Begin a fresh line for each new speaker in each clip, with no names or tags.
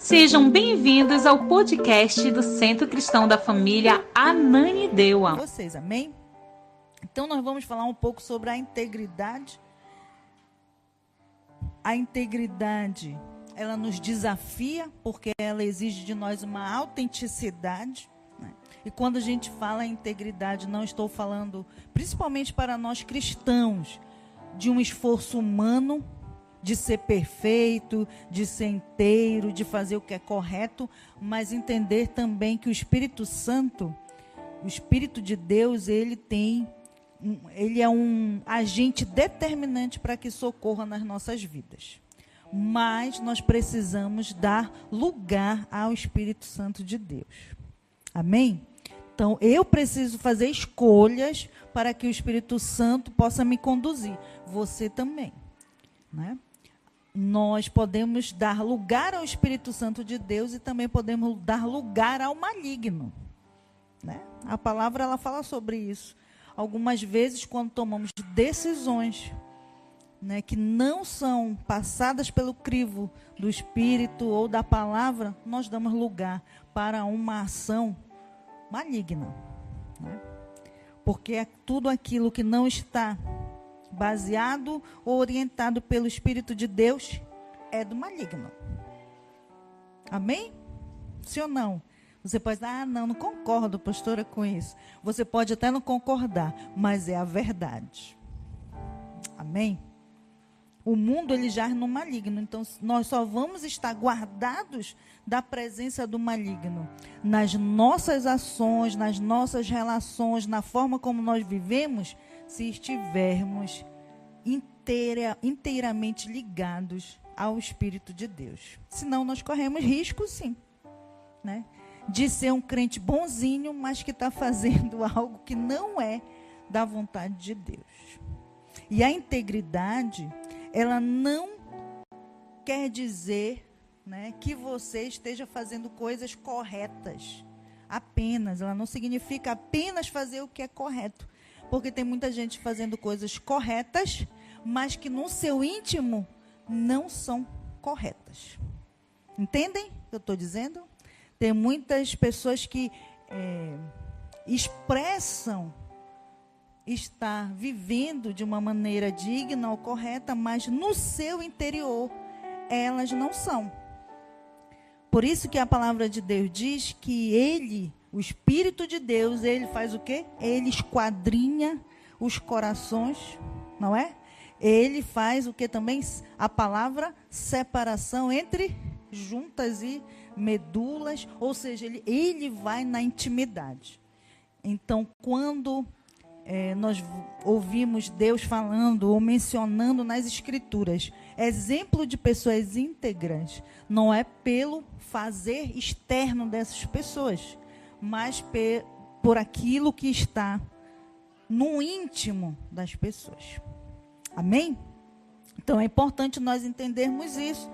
Sejam bem-vindos ao podcast do Centro Cristão da Família Ananindeua.
Vocês, amém? Então nós vamos falar um pouco sobre a integridade. A integridade, ela nos desafia, porque ela exige de nós uma autenticidade, né? E quando a gente fala em integridade, não estou falando, principalmente para nós cristãos, de um esforço humano, de ser perfeito, de ser inteiro, de fazer o que é correto, mas entender também que o Espírito Santo, o Espírito de Deus, ele é um agente determinante para que socorra nas nossas vidas. Mas nós precisamos dar lugar ao Espírito Santo de Deus. Amém? Então, eu preciso fazer escolhas para que o Espírito Santo possa me conduzir. Você também, né? Nós podemos dar lugar ao Espírito Santo de Deus e também podemos dar lugar ao maligno, né? A palavra ela fala sobre isso. Algumas vezes, quando tomamos decisões, né, que não são passadas pelo crivo do Espírito ou da palavra, nós damos lugar para uma ação maligna, né? Porque é tudo aquilo que não está baseado ou orientado pelo Espírito de Deus é do maligno. Amém? Sim ou não? Você pode dizer, não concordo, pastora, com isso. Você pode até não concordar, mas é a verdade. Amém? O mundo, ele jaz no maligno, então nós só vamos estar guardados da presença do maligno nas nossas ações, nas nossas relações, na forma como nós vivemos, se estivermos inteiramente ligados ao Espírito de Deus. Senão nós corremos risco, sim, né, de ser um crente bonzinho, mas que está fazendo algo que não é da vontade de Deus. E a integridade, ela não quer dizer, né, que você esteja fazendo coisas corretas apenas. Ela não significa apenas fazer o que é correto. Porque tem muita gente fazendo coisas corretas, mas que no seu íntimo não são corretas. Entendem o que eu estou dizendo? Tem muitas pessoas que expressam estar vivendo de uma maneira digna ou correta, mas no seu interior elas não são. Por isso que a palavra de Deus diz que ele, o Espírito de Deus, ele faz o quê? Ele esquadrinha os corações, não é? Ele faz o que também? A palavra separação entre juntas e medulas, ou seja, ele vai na intimidade. Então, quando nós ouvimos Deus falando ou mencionando nas Escrituras exemplo de pessoas íntegras, não é pelo fazer externo dessas pessoas, mas por aquilo que está no íntimo das pessoas. Amém? Então é importante nós entendermos isso,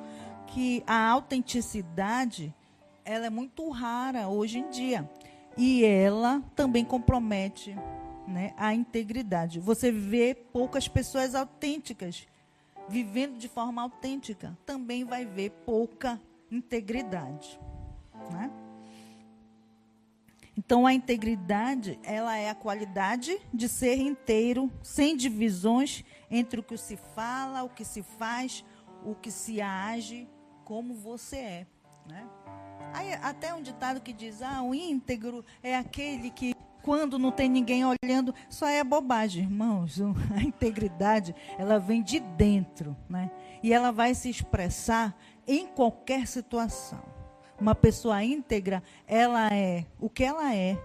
que a autenticidade, ela é muito rara hoje em dia, e ela também compromete, né, a integridade. Você vê poucas pessoas autênticas, vivendo de forma autêntica, também vai ver pouca integridade, né? Então, a integridade, ela é a qualidade de ser inteiro, sem divisões entre o que se fala, o que se faz, o que se age, como você é, né? Aí, até um ditado que diz, o íntegro é aquele que, quando não tem ninguém olhando, só é bobagem, irmãos. A integridade, ela vem de dentro, né? E ela vai se expressar em qualquer situação. Uma pessoa íntegra, ela é o que ela é,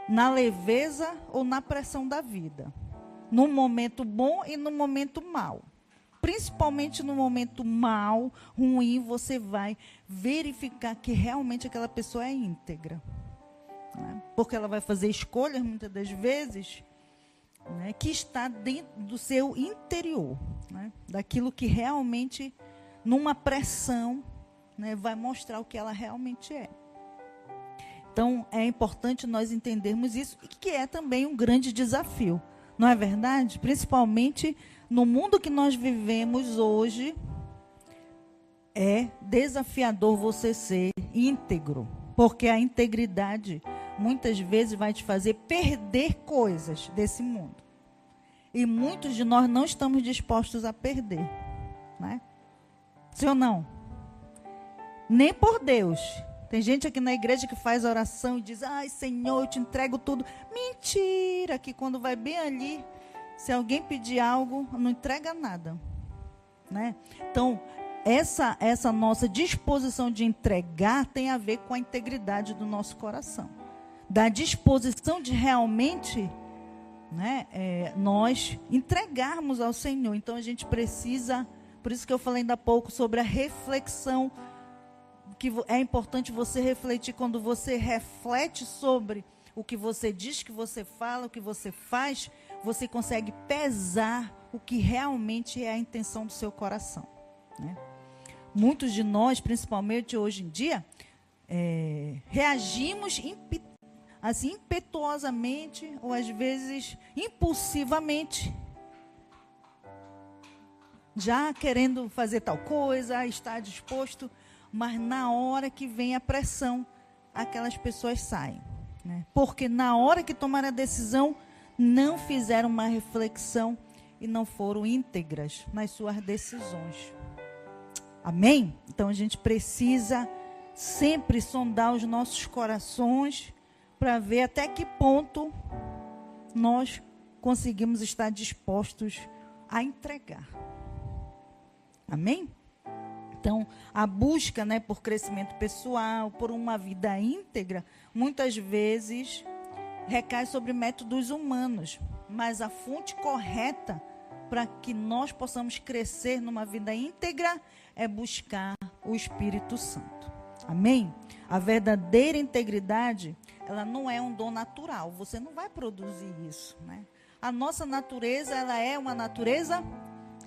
na leveza ou na pressão da vida. No momento bom e no momento mau. Principalmente no momento mau, ruim, você vai verificar que realmente aquela pessoa é íntegra, né? Porque ela vai fazer escolhas, muitas das vezes, né, que está dentro do seu interior, né? Daquilo que realmente, numa pressão, né, vai mostrar o que ela realmente é. Então, é importante nós entendermos isso, e que é também um grande desafio. Não é verdade? Principalmente no mundo que nós vivemos hoje, é desafiador você ser íntegro, porque a integridade muitas vezes vai te fazer perder coisas desse mundo. E muitos de nós não estamos dispostos a perder, né? Sim ou não? Nem por Deus. Tem gente aqui na igreja que faz oração e diz: ai, Senhor, eu te entrego tudo. Mentira, que quando vai bem ali, se alguém pedir algo, não entrega nada, né? Então, essa nossa disposição de entregar tem a ver com a integridade do nosso coração. Da disposição de realmente, né, nós entregarmos ao Senhor. Então, a gente precisa, por isso que eu falei ainda há pouco sobre a reflexão, que é importante você refletir. Quando você reflete sobre o que você diz, que você fala, o que você faz, você consegue pesar o que realmente é a intenção do seu coração, né? Muitos de nós, principalmente hoje em dia, reagimos assim, impetuosamente ou às vezes impulsivamente, já querendo fazer tal coisa, estar disposto, mas na hora que vem a pressão, aquelas pessoas saem, né? Porque na hora que tomaram a decisão, não fizeram uma reflexão e não foram íntegras nas suas decisões. Amém? Então a gente precisa sempre sondar os nossos corações para ver até que ponto nós conseguimos estar dispostos a entregar. Amém? Então, a busca, né, por crescimento pessoal, por uma vida íntegra, muitas vezes recai sobre métodos humanos, mas a fonte correta para que nós possamos crescer numa vida íntegra é buscar o Espírito Santo. Amém? A verdadeira integridade, ela não é um dom natural. Você não vai produzir isso, né? A nossa natureza, ela é uma natureza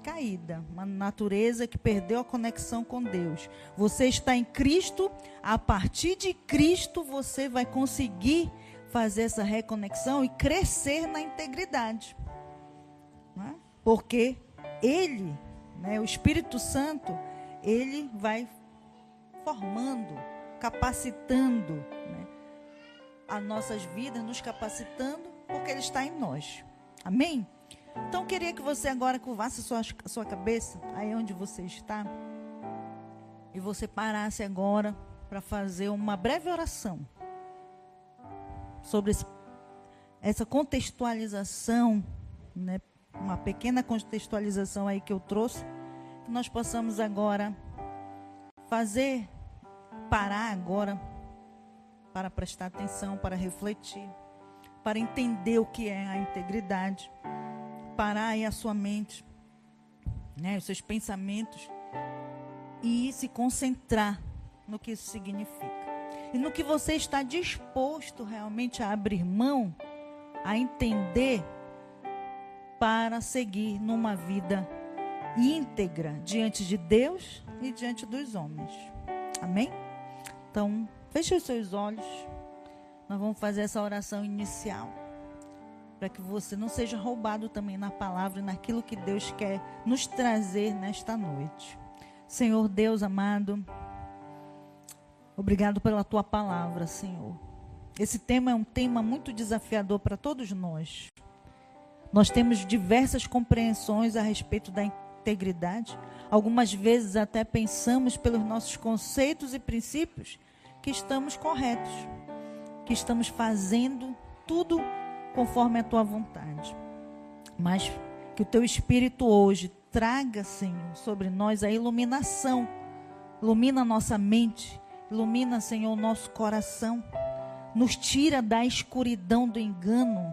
caída, uma natureza que perdeu a conexão com Deus. Você está em Cristo, a partir de Cristo você vai conseguir fazer essa reconexão e crescer na integridade, né? Porque Ele, né, o Espírito Santo, Ele vai formando, capacitando, né, as nossas vidas, nos capacitando, porque Ele está em nós. Amém? Então, eu queria que você agora curvasse a sua cabeça, aí onde você está, e você parasse agora para fazer uma breve oração sobre essa contextualização, né, uma pequena contextualização aí que eu trouxe, que nós possamos agora parar agora para prestar atenção, para refletir, para entender o que é a integridade, parar aí a sua mente, né, os seus pensamentos, e se concentrar no que isso significa. E no que você está disposto realmente a abrir mão, a entender, para seguir numa vida íntegra diante de Deus e diante dos homens. Amém? Então, feche os seus olhos. Nós vamos fazer essa oração inicial, para que você não seja roubado também na palavra e naquilo que Deus quer nos trazer nesta noite. Senhor Deus amado, obrigado pela tua palavra, Senhor. Esse tema é um tema muito desafiador para todos nós. Nós temos diversas compreensões a respeito da integridade. Algumas vezes até pensamos pelos nossos conceitos e princípios que estamos corretos, que estamos fazendo tudo conforme a tua vontade. Mas que o teu Espírito hoje traga, Senhor, sobre nós a iluminação. Ilumina a nossa mente, ilumina, Senhor, o nosso coração. Nos tira da escuridão do engano,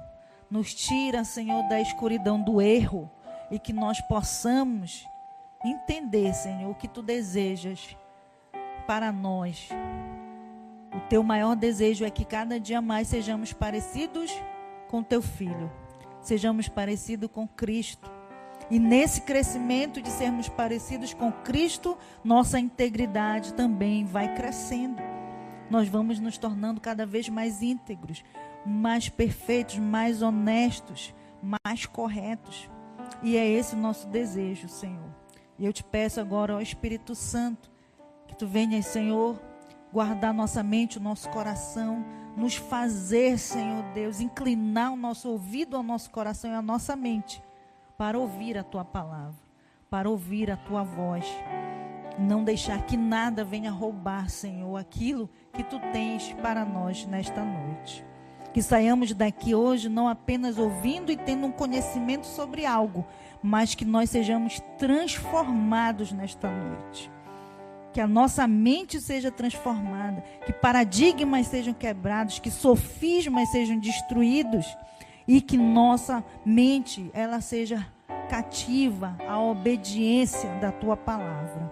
nos tira, Senhor, da escuridão do erro, e que nós possamos entender, Senhor, o que tu desejas para nós. O teu maior desejo é que cada dia mais sejamos parecidos com teu Filho, sejamos parecidos com Cristo. E nesse crescimento de sermos parecidos com Cristo, nossa integridade também vai crescendo. Nós vamos nos tornando cada vez mais íntegros, mais perfeitos, mais honestos, mais corretos. E é esse o nosso desejo, Senhor. E eu te peço agora, ó Espírito Santo, Tu venhas, Senhor, guardar nossa mente, o nosso coração, nos fazer, Senhor Deus, inclinar o nosso ouvido ao nosso coração e à nossa mente para ouvir a Tua palavra, para ouvir a Tua voz. Não deixar que nada venha roubar, Senhor, aquilo que Tu tens para nós nesta noite. Que saiamos daqui hoje não apenas ouvindo e tendo um conhecimento sobre algo, mas que nós sejamos transformados nesta noite. Que a nossa mente seja transformada, que paradigmas sejam quebrados, que sofismas sejam destruídos e que nossa mente ela seja cativa à obediência da Tua palavra.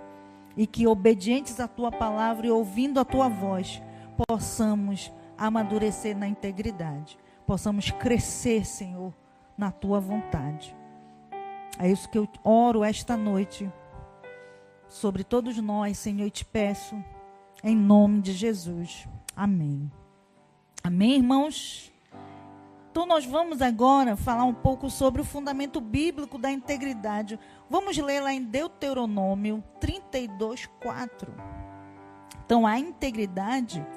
E que obedientes à Tua palavra e ouvindo a Tua voz, possamos amadurecer na integridade, possamos crescer, Senhor, na Tua vontade. É isso que eu oro esta noite sobre todos nós, Senhor, e te peço em nome de Jesus. Amém. Amém, irmãos? Então nós vamos agora falar um pouco sobre o fundamento bíblico da integridade. Vamos ler lá em Deuteronômio 32:4. Então a integridade,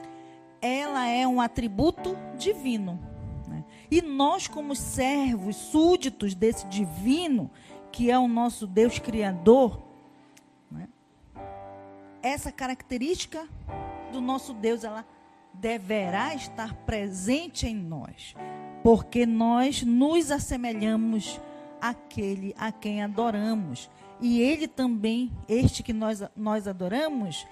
ela é um atributo divino, né? E nós, como servos, súditos desse divino, que é o nosso Deus Criador, né? Essa característica do nosso Deus, ela deverá estar presente em nós, porque nós nos assemelhamos àquele a quem adoramos. E Ele também, este que nós adoramos,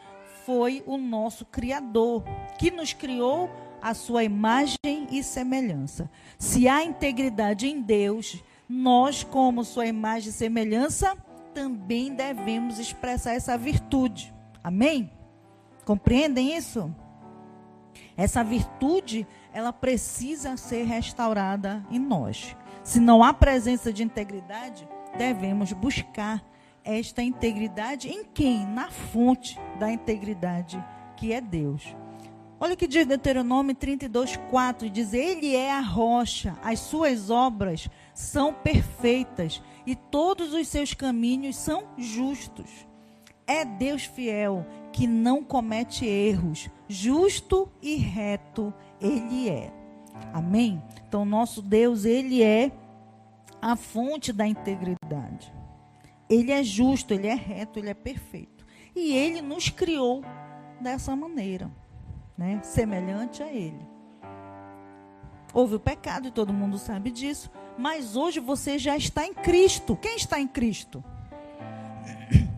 foi o nosso Criador, que nos criou à sua imagem e semelhança. Se há integridade em Deus, nós, como sua imagem e semelhança, também devemos expressar essa virtude. Amém? Compreendem isso? Essa virtude, ela precisa ser restaurada em nós. Se não há presença de integridade, devemos buscar esta integridade em quem? Na fonte da integridade, que é Deus. Olha o que diz Deuteronômio 32:4, diz: Ele é a rocha, as suas obras são perfeitas e todos os seus caminhos são justos. É Deus fiel, que não comete erros, justo e reto Ele é. Amém? Então, nosso Deus, Ele é a fonte da integridade. Ele é justo, Ele é reto, Ele é perfeito. E Ele nos criou dessa maneira, né? Semelhante a Ele. Houve o pecado e todo mundo sabe disso, mas hoje você já está em Cristo. Quem está em Cristo?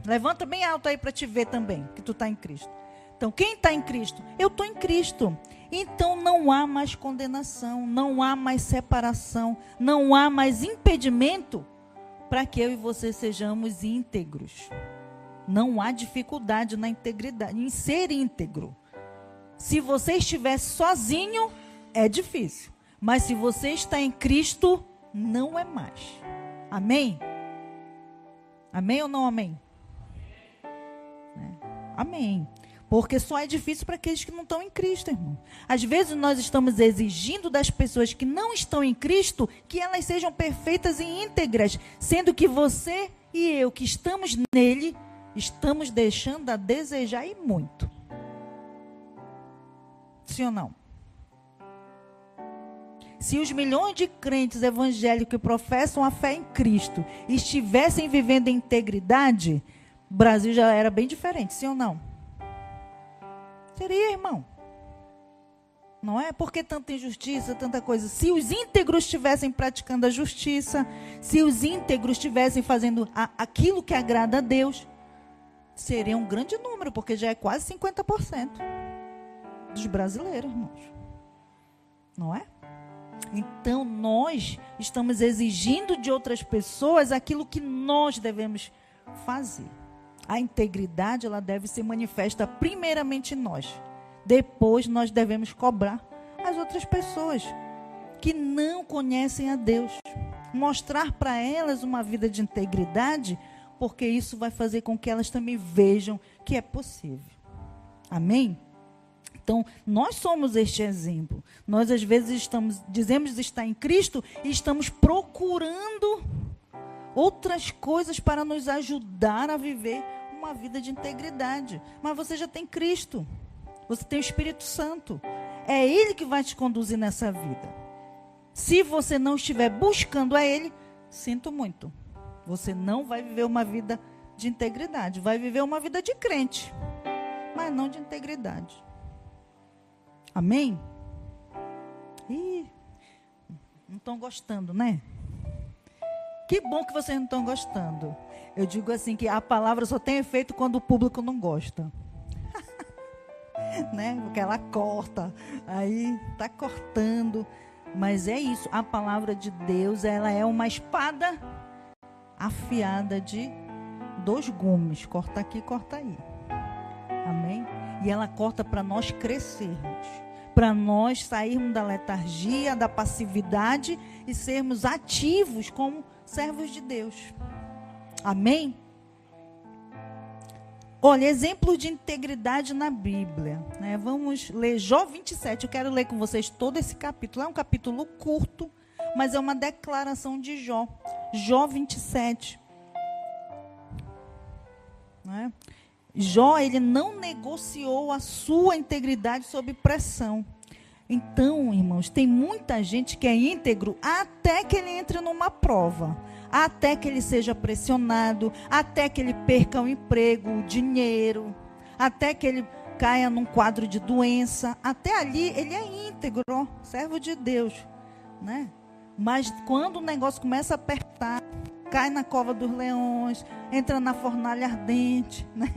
Levanta bem alto aí para te ver também, que tu está em Cristo. Então, quem está em Cristo? Eu estou em Cristo. Então, não há mais condenação, não há mais separação, não há mais impedimento para que eu e você sejamos íntegros. Não há dificuldade na integridade, em ser íntegro. Se você estivesse sozinho, é difícil. Mas se você está em Cristo, não é mais. Amém? Amém ou não amém? Amém. Porque só é difícil para aqueles que não estão em Cristo, irmão. Às vezes nós estamos exigindo das pessoas que não estão em Cristo que elas sejam perfeitas e íntegras, sendo que você e eu que estamos nele, estamos deixando a desejar e muito. Sim ou não? Se os milhões de crentes evangélicos que professam a fé em Cristo estivessem vivendo em integridade, o Brasil já era bem diferente, sim ou não? Seria, irmão. Não é? Por que tanta injustiça, tanta coisa? Se os íntegros estivessem praticando a justiça, se os íntegros estivessem fazendo aquilo que agrada a Deus, seria um grande número, porque já é quase 50% dos brasileiros, irmãos. Não é? Então, nós estamos exigindo de outras pessoas aquilo que nós devemos fazer. A integridade, ela deve ser manifesta primeiramente em nós. Depois, nós devemos cobrar as outras pessoas que não conhecem a Deus. Mostrar para elas uma vida de integridade, porque isso vai fazer com que elas também vejam que é possível. Amém? Então, nós somos este exemplo. Nós, às vezes, dizemos estar em Cristo e estamos procurando outras coisas para nos ajudar a viver uma vida de integridade. Mas você já tem Cristo. Você tem o Espírito Santo. É Ele que vai te conduzir nessa vida. Se você não estiver buscando a Ele, sinto muito. Você não vai viver uma vida de integridade. Vai viver uma vida de crente, mas não de integridade. Amém? Ih, não estão gostando, né? Que bom que vocês não estão gostando. Eu digo assim, que a palavra só tem efeito quando o público não gosta. Né? Porque ela corta, aí está cortando. Mas é isso, a palavra de Deus, ela é uma espada afiada de 2 gumes. Corta aqui, corta aí. Amém? E ela corta para nós crescermos. Para nós sairmos da letargia, da passividade e sermos ativos como servos de Deus. Amém? Olha, exemplos de integridade na Bíblia, né? Vamos ler Jó 27. Eu quero ler com vocês todo esse capítulo. É um capítulo curto, mas é uma declaração de Jó. Jó 27. Né? Jó, ele não negociou a sua integridade sob pressão. Então, irmãos, tem muita gente que é íntegro até que ele entre numa prova, até que ele seja pressionado, até que ele perca o emprego, o dinheiro, até que ele caia num quadro de doença. Até ali ele é íntegro, servo de Deus, né? Mas quando o negócio começa a apertar, cai na cova dos leões, entra na fornalha ardente, né?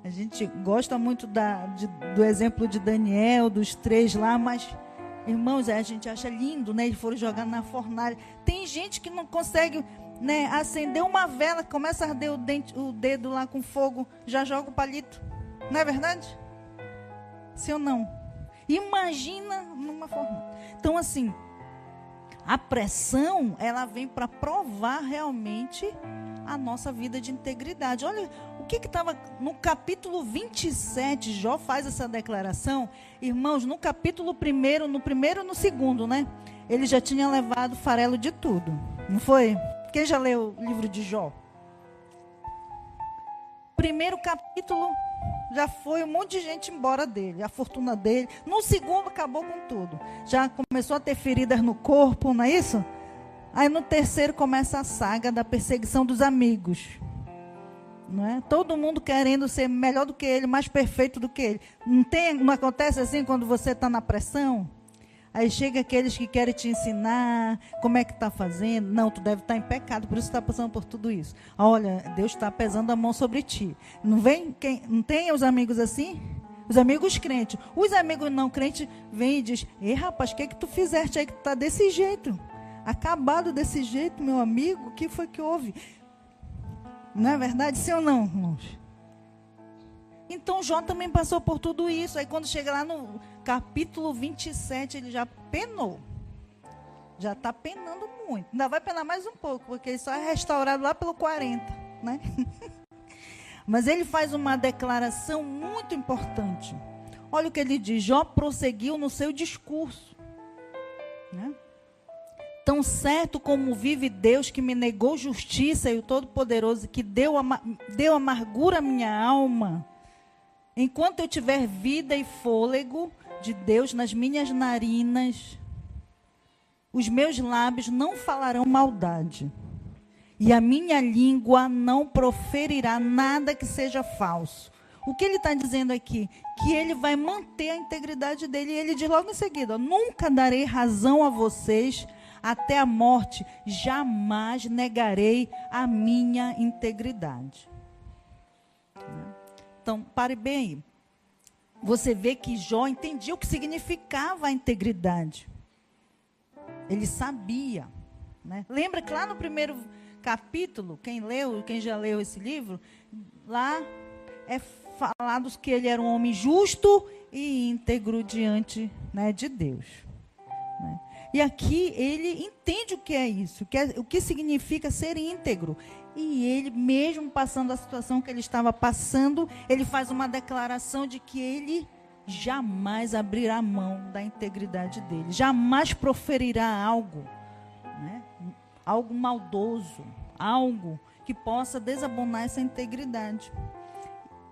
A gente gosta muito do exemplo de Daniel, dos 3 lá, mas, irmãos, a gente acha lindo, né? Eles foram jogar na fornalha. Tem gente que não consegue, né, acender uma vela, começa a arder o dedo lá com fogo, já joga o palito. Não é verdade? Sim ou não? Imagina numa fornalha. Então, assim, a pressão, ela vem para provar realmente a nossa vida de integridade. Olha o que estava no capítulo 27, Jó faz essa declaração. Irmãos, no capítulo 1, no 1º e no 2º, né? Ele já tinha levado farelo de tudo, não foi? Quem já leu o livro de Jó? Primeiro capítulo, já foi um monte de gente embora dele, a fortuna dele. No 2º, acabou com tudo. Já começou a ter feridas no corpo, não é isso? Aí no 3º começa a saga da perseguição dos amigos. Não é? Todo mundo querendo ser melhor do que ele, mais perfeito do que ele. Não acontece assim quando você está na pressão? Aí chega aqueles que querem te ensinar como é que está fazendo. Não, tu deve estar em pecado, por isso está passando por tudo isso. Olha, Deus está pesando a mão sobre ti. Não tem os amigos assim? Os amigos crentes. Os amigos não crentes vêm e dizem: ei, rapaz, o que tu fizeste aí que tu está desse jeito? Acabado desse jeito, meu amigo, o que foi que houve? Não é verdade, sim ou não, irmãos? Então, Jó também passou por tudo isso. Aí, quando chega lá no capítulo 27, ele já penou. Já está penando muito. Ainda vai penar mais um pouco, porque ele só é restaurado lá pelo 40, né? Mas ele faz uma declaração muito importante. Olha o que ele diz. Jó prosseguiu no seu discurso, né? Tão certo como vive Deus, que me negou justiça, e o Todo-Poderoso, que deu amargura à minha alma, enquanto eu tiver vida e fôlego de Deus nas minhas narinas, os meus lábios não falarão maldade, e a minha língua não proferirá nada que seja falso. O que ele está dizendo aqui? Que ele vai manter a integridade dele. E ele diz logo em seguida: nunca darei razão a vocês até a morte, jamais negarei a minha integridade. Então, pare bem aí. Você vê que Jó entendia o que significava a integridade. Ele sabia, né? Lembra que lá no 1º capítulo, quem já leu esse livro, lá é falado que ele era um homem justo e íntegro diante, né, de Deus, né? E aqui ele entende o que é isso, o que significa ser íntegro. E ele, mesmo passando a situação que ele estava passando, ele faz uma declaração de que ele jamais abrirá mão da integridade dele. Jamais proferirá algo, né? Algo maldoso, algo que possa desabonar essa integridade.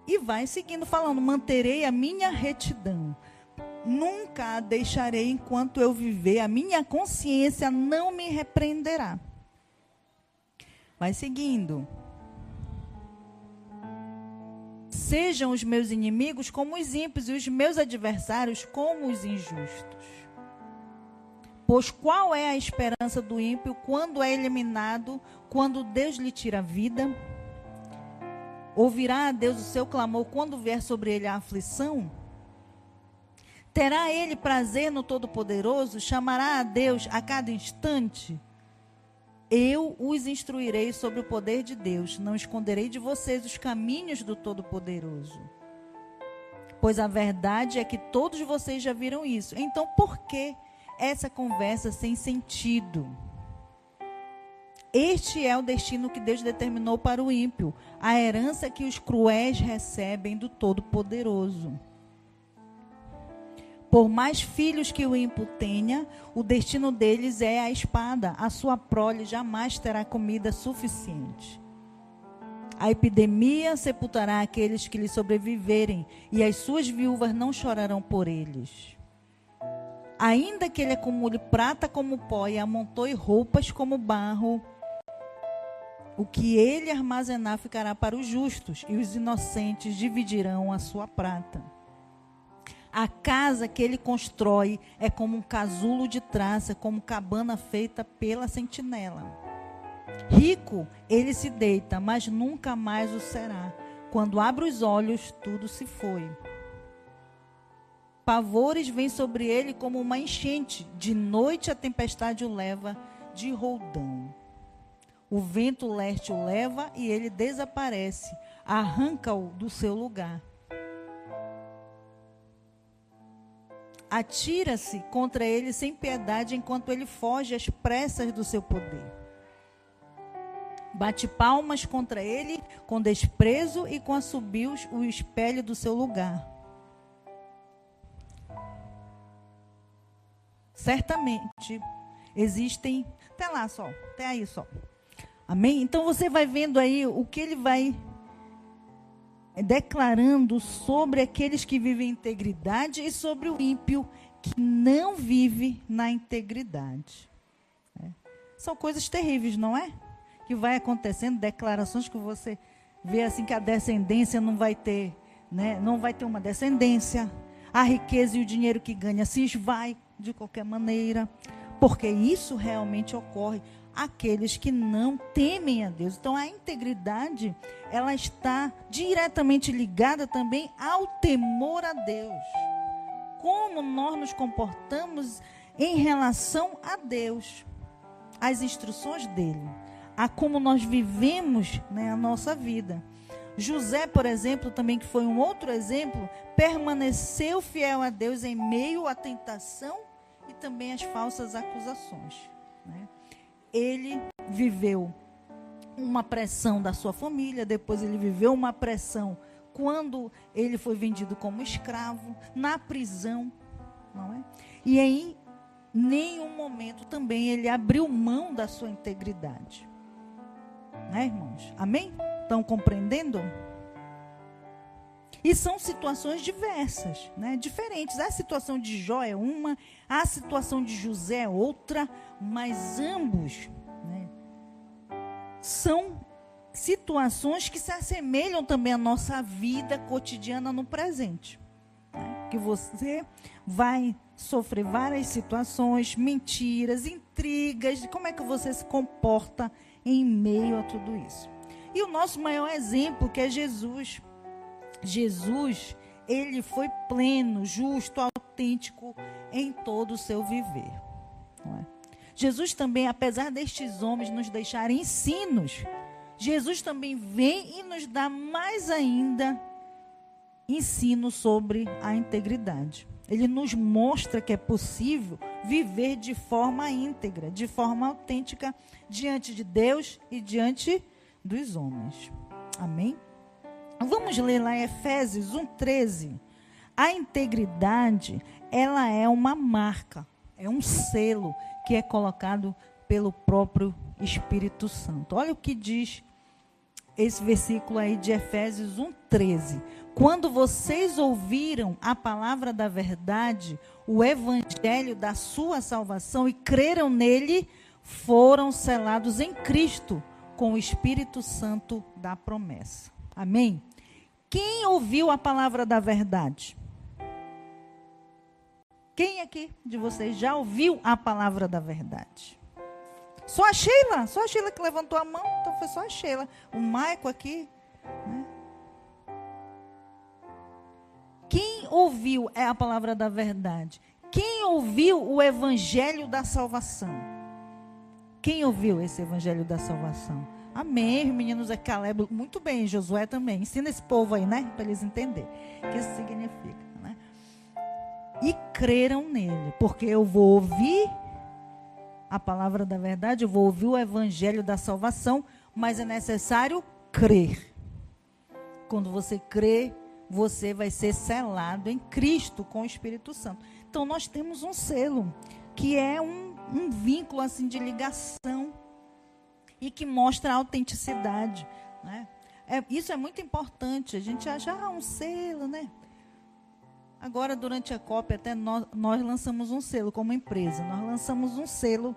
E vai seguindo falando, manterei a minha retidão. Nunca a deixarei enquanto eu viver, a minha consciência não me repreenderá. Vai seguindo. Sejam os meus inimigos como os ímpios e os meus adversários como os injustos. Pois qual é a esperança do ímpio quando é eliminado, quando Deus lhe tira a vida? Ouvirá a Deus o seu clamor quando vier sobre ele a aflição? Terá ele prazer no Todo-Poderoso? Chamará a Deus a cada instante? Eu os instruirei sobre o poder de Deus. Não esconderei de vocês os caminhos do Todo-Poderoso. Pois a verdade é que todos vocês já viram isso. Então, por que essa conversa sem sentido? Este é o destino que Deus determinou para o ímpio, a herança que os cruéis recebem do Todo-Poderoso. Por mais filhos que o ímpio tenha, o destino deles é a espada. A sua prole jamais terá comida suficiente. A epidemia sepultará aqueles que lhe sobreviverem, e as suas viúvas não chorarão por eles. Ainda que ele acumule prata como pó e amontoe roupas como barro, o que ele armazenar ficará para os justos, e os inocentes dividirão a sua prata. A casa que ele constrói é como um casulo de traça, como cabana feita pela sentinela. Rico, ele se deita, mas nunca mais o será. Quando abre os olhos, tudo se foi. Pavores vêm sobre ele como uma enchente. De noite a tempestade o leva de roldão. O vento leste o leva e ele desaparece. Arranca-o do seu lugar. Atira-se contra ele sem piedade enquanto ele foge às pressas do seu poder. Bate palmas contra ele com desprezo e com assobios o espelho do seu lugar. Certamente existem, até lá só, até aí só. Amém? Então você vai vendo aí o que ele vai declarando sobre aqueles que vivem em integridade e sobre o ímpio que não vive na integridade. São coisas terríveis, não é? Que vai acontecendo, declarações que você vê assim que a descendência não vai ter, né? Não vai ter uma descendência. A riqueza e o dinheiro que ganha se esvai de qualquer maneira, porque isso realmente ocorre aqueles que não temem a Deus. Então, a integridade, ela está diretamente ligada também ao temor a Deus. Como nós nos comportamos em relação a Deus, às instruções dele, a como nós vivemos, né, a nossa vida. José, por exemplo, também, que foi um outro exemplo, permaneceu fiel a Deus em meio à tentação e também às falsas acusações, né? Ele viveu uma pressão da sua família, depois ele viveu uma pressão quando ele foi vendido como escravo, na prisão, não é? E em nenhum momento também ele abriu mão da sua integridade. Né, irmãos? Amém? Estão compreendendo? E são situações diversas, né? Diferentes. A situação de Jó é uma, a situação de José é outra, mas ambos, né, são situações que se assemelham também à nossa vida cotidiana no presente. Né? Que você vai sofrer várias situações, mentiras, intrigas, como é que você se comporta em meio a tudo isso. E o nosso maior exemplo, que é Jesus. Jesus, ele foi pleno, justo, autêntico em todo o seu viver. Não é? Jesus também, apesar destes homens nos deixarem ensinos, Jesus também vem e nos dá mais ainda ensino sobre a integridade. Ele nos mostra que é possível viver de forma íntegra, de forma autêntica, diante de Deus e diante dos homens. Amém? Vamos ler lá em Efésios 1:13. A integridade, ela é uma marca, é um selo que é colocado pelo próprio Espírito Santo. Olha o que diz esse versículo aí de Efésios 1:13. Quando vocês ouviram a palavra da verdade, o evangelho da sua salvação e creram nele, foram selados em Cristo com o Espírito Santo da promessa. Amém? Quem ouviu a palavra da verdade? Quem aqui de vocês já ouviu a palavra da verdade? Só a Sheila que levantou a mão, então foi só a Sheila. O Maico aqui, né? Quem ouviu a palavra da verdade? Quem ouviu o evangelho da salvação? Quem ouviu esse evangelho da salvação? Amém, meninos, é Caleb, muito bem, Josué também. Ensina esse povo aí, né? Para eles entenderem o que isso significa, né? E creram nele, porque eu vou ouvir a palavra da verdade, eu vou ouvir o evangelho da salvação, mas é necessário crer. Quando você crê, você vai ser selado em Cristo com o Espírito Santo. Então, nós temos um selo, que é um vínculo assim, de ligação, e que mostra a autenticidade, né? Isso é muito importante, a gente acha um selo, né? Agora, durante a COP, até nós lançamos um selo como empresa. Nós lançamos um selo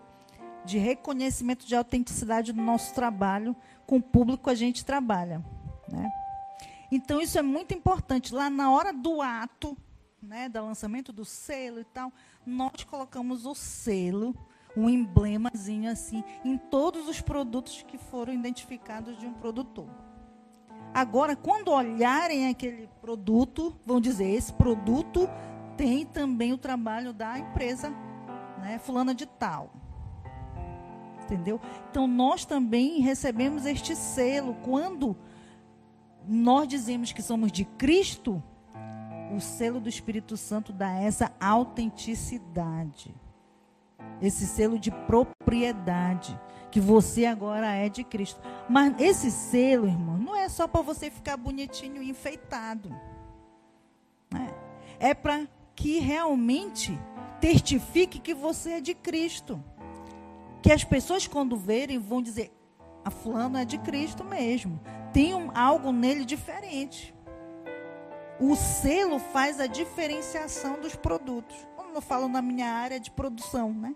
de reconhecimento de autenticidade do nosso trabalho. Com o público a gente trabalha, né? Então, isso é muito importante. Lá na hora do ato, né, do lançamento do selo e tal, nós colocamos o selo, um emblemazinho assim, em todos os produtos que foram identificados de um produtor. Agora, quando olharem aquele produto, vão dizer, esse produto tem também o trabalho da empresa, né, fulana de tal. Entendeu? Então, nós também recebemos este selo. Quando nós dizemos que somos de Cristo, o selo do Espírito Santo dá essa autenticidade. Esse selo de propriedade, que você agora é de Cristo. Mas esse selo, irmão, não é só para você ficar bonitinho e enfeitado, né? É para que realmente testifique que você é de Cristo. Que as pessoas, quando verem, vão dizer, a fulano é de Cristo mesmo. Tem algo nele diferente. O selo faz a diferenciação dos produtos. Quando eu falo na minha área de produção, né?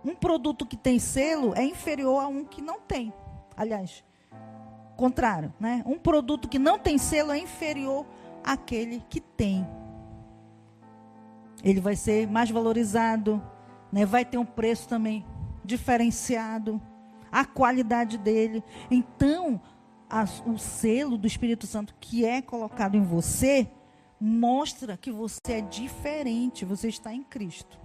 Um produto que tem selo é inferior a um que não tem. Aliás, contrário, né? Um produto que não tem selo é inferior àquele que tem. Ele vai ser mais valorizado, né? Vai ter um preço também diferenciado, a qualidade dele. Então, o selo do Espírito Santo que é colocado em você mostra que você é diferente, você está em Cristo.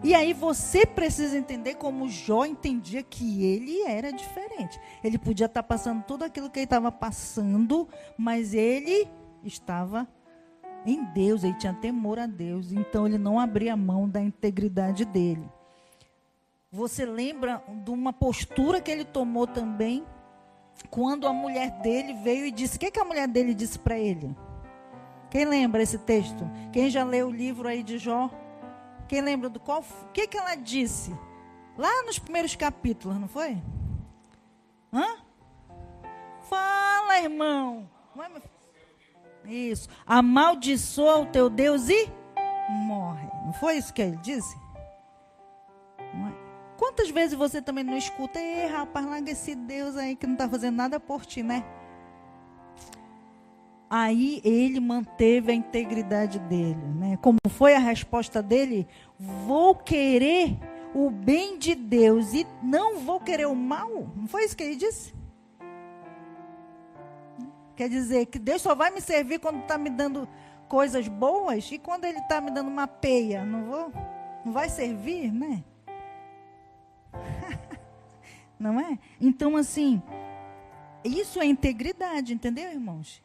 E aí você precisa entender como Jó entendia que ele era diferente. Ele podia estar passando tudo aquilo que ele estava passando, mas ele estava em Deus, ele tinha temor a Deus, então ele não abria mão da integridade dele. Você lembra de uma postura que ele tomou também, quando a mulher dele veio e disse, o que a mulher dele disse para ele? Quem lembra esse texto? Quem já leu o livro aí de Jó? Quem lembra do qual? O que ela disse? Lá nos primeiros capítulos, não foi? Hã? Fala, irmão. Isso. Amaldiçoa o teu Deus e morre. Não foi isso que ele disse? Não é? Quantas vezes você também não escuta, ei, rapaz, larga esse Deus aí que não está fazendo nada por ti, né? Aí ele manteve a integridade dele, né? Como foi a resposta dele? Vou querer o bem de Deus e não vou querer o mal. Não foi isso que ele disse? Quer dizer que Deus só vai me servir quando está me dando coisas boas, e quando ele está me dando uma peia, não vai servir, né? Não é? Então, assim, isso é integridade, entendeu, irmãos?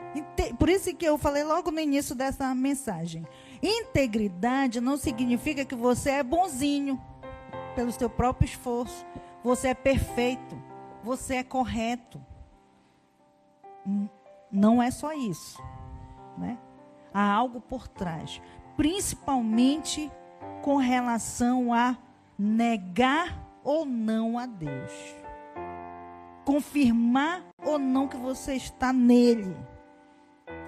Por isso que eu falei logo no início dessa mensagem. Integridade não significa que você é bonzinho pelo seu próprio esforço. Você é perfeito. Você é correto. Não é só isso, né? Há algo por trás. Principalmente com relação a negar ou não a Deus. confirmar ou não que você está nele.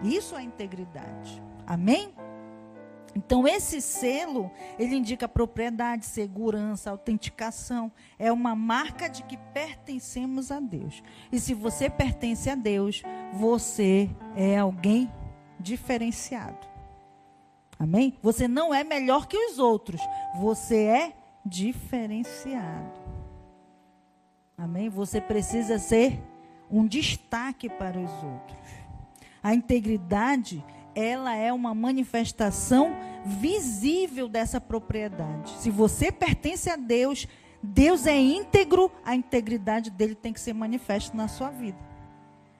Isso é integridade. Amém? Então, esse selo, ele indica propriedade, segurança, autenticação. É uma marca de que pertencemos a Deus. E se você pertence a Deus, você é alguém diferenciado. Amém? Você não é melhor que os outros. Você é diferenciado. Amém? Você precisa ser um destaque para os outros. A integridade, ela é uma manifestação visível dessa propriedade. Se você pertence a Deus, Deus é íntegro, a integridade dele tem que ser manifesta na sua vida,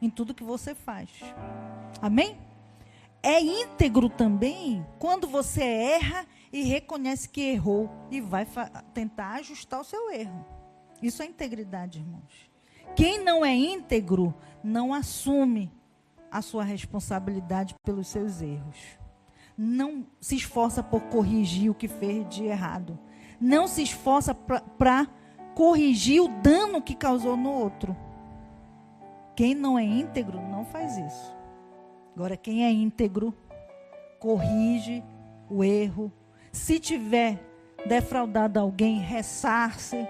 em tudo que você faz. Amém? É íntegro também quando você erra e reconhece que errou e vai tentar ajustar o seu erro. Isso é integridade, irmãos. Quem não é íntegro não assume a sua responsabilidade pelos seus erros. Não se esforça por corrigir o que fez de errado. Não se esforça para corrigir o dano que causou no outro. Quem não é íntegro não faz isso. Agora, quem é íntegro, corrige o erro. Se tiver defraudado alguém, ressarce.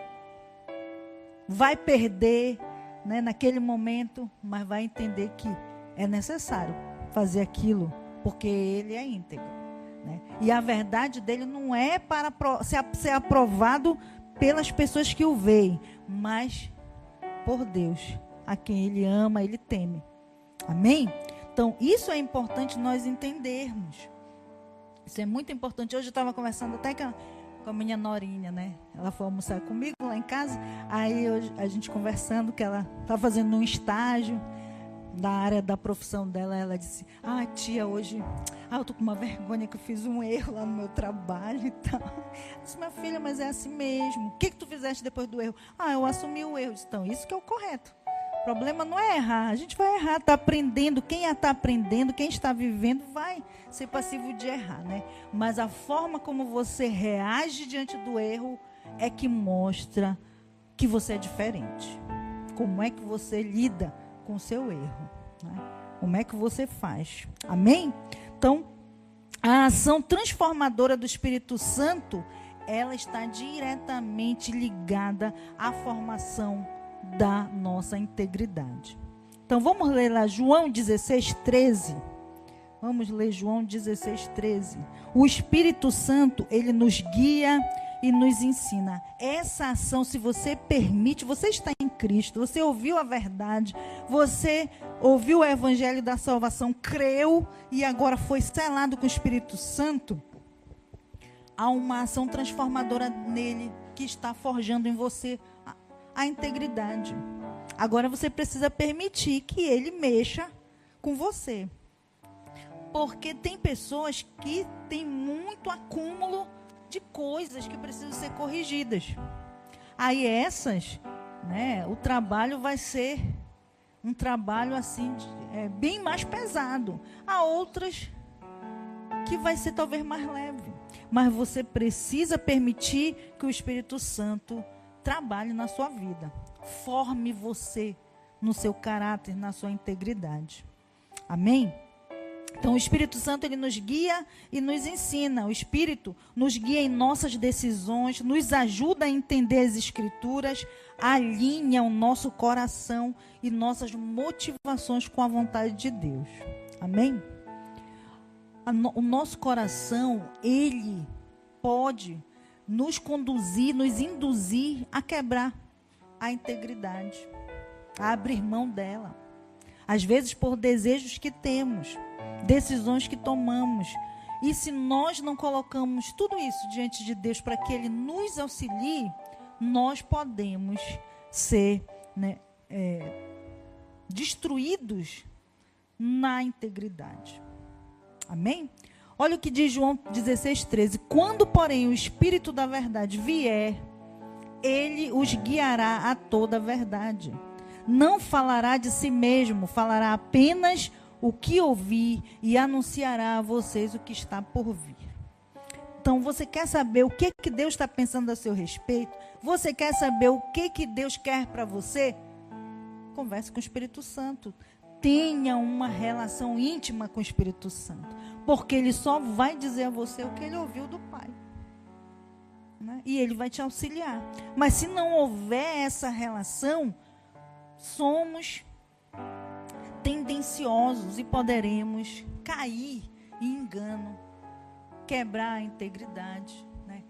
Vai perder, né, naquele momento, mas vai entender que é necessário fazer aquilo, porque ele é íntegro. Né? E a verdade dele não é para ser aprovado pelas pessoas que o veem, mas por Deus, a quem ele ama, ele teme. Amém? Então, isso é importante nós entendermos. Isso é muito importante. Hoje eu estava conversando até com a minha norinha, né? Ela foi almoçar comigo lá em casa. Aí hoje, a gente conversando, que ela está fazendo um estágio da área da profissão dela. Ela disse: tia, hoje eu tô com uma vergonha que eu fiz um erro lá no meu trabalho e tal. Eu disse: minha filha, mas é assim mesmo. O que tu fizeste depois do erro? Eu assumi o erro. Eu disse: então, isso que é o correto. O problema não é errar, a gente vai errar, está aprendendo. Quem está aprendendo, quem está vivendo, vai ser passivo de errar, né? Mas a forma como você reage diante do erro é que mostra que você é diferente. Como é que você lida com o seu erro, né? Como é que você faz? Amém? Então, a ação transformadora do Espírito Santo, ela está diretamente ligada à formação da nossa integridade. Então vamos ler lá João 16:13. Vamos ler João 16:13. O Espírito Santo, ele nos guia e nos ensina. Essa ação, se você permite, você está em Cristo, você ouviu a verdade, você ouviu o evangelho da salvação, creu e agora foi selado com o Espírito Santo. Há uma ação transformadora nele que está forjando em você a integridade. Agora você precisa permitir que ele mexa com você. Porque tem pessoas que têm muito acúmulo de coisas que precisam ser corrigidas. Aí essas, né, o trabalho vai ser um trabalho assim, bem mais pesado. Há outras que vai ser talvez mais leve. Mas você precisa permitir que o Espírito Santo trabalhe na sua vida, forme você no seu caráter, na sua integridade. Amém? Então o Espírito Santo, ele nos guia e nos ensina. O Espírito nos guia em nossas decisões, nos ajuda a entender as Escrituras, alinha o nosso coração e nossas motivações com a vontade de Deus. Amém? O nosso coração, ele pode nos conduzir, nos induzir a quebrar a integridade, a abrir mão dela. Às vezes por desejos que temos, decisões que tomamos. E se nós não colocamos tudo isso diante de Deus para que Ele nos auxilie, nós podemos ser, né, destruídos na integridade. Amém? Olha o que diz João 16:13. Quando, porém, o Espírito da verdade vier, ele os guiará a toda a verdade. Não falará de si mesmo, falará apenas o que ouvir e anunciará a vocês o que está por vir. Então, você quer saber o que Deus está pensando a seu respeito? Você quer saber o que Deus quer para você? converse com o Espírito Santo. Tenha uma relação íntima com o Espírito Santo. Porque ele só vai dizer a você o que ele ouviu do Pai. Né? E ele vai te auxiliar. Mas se não houver essa relação, somos tendenciosos e poderemos cair em engano, quebrar a integridade, né?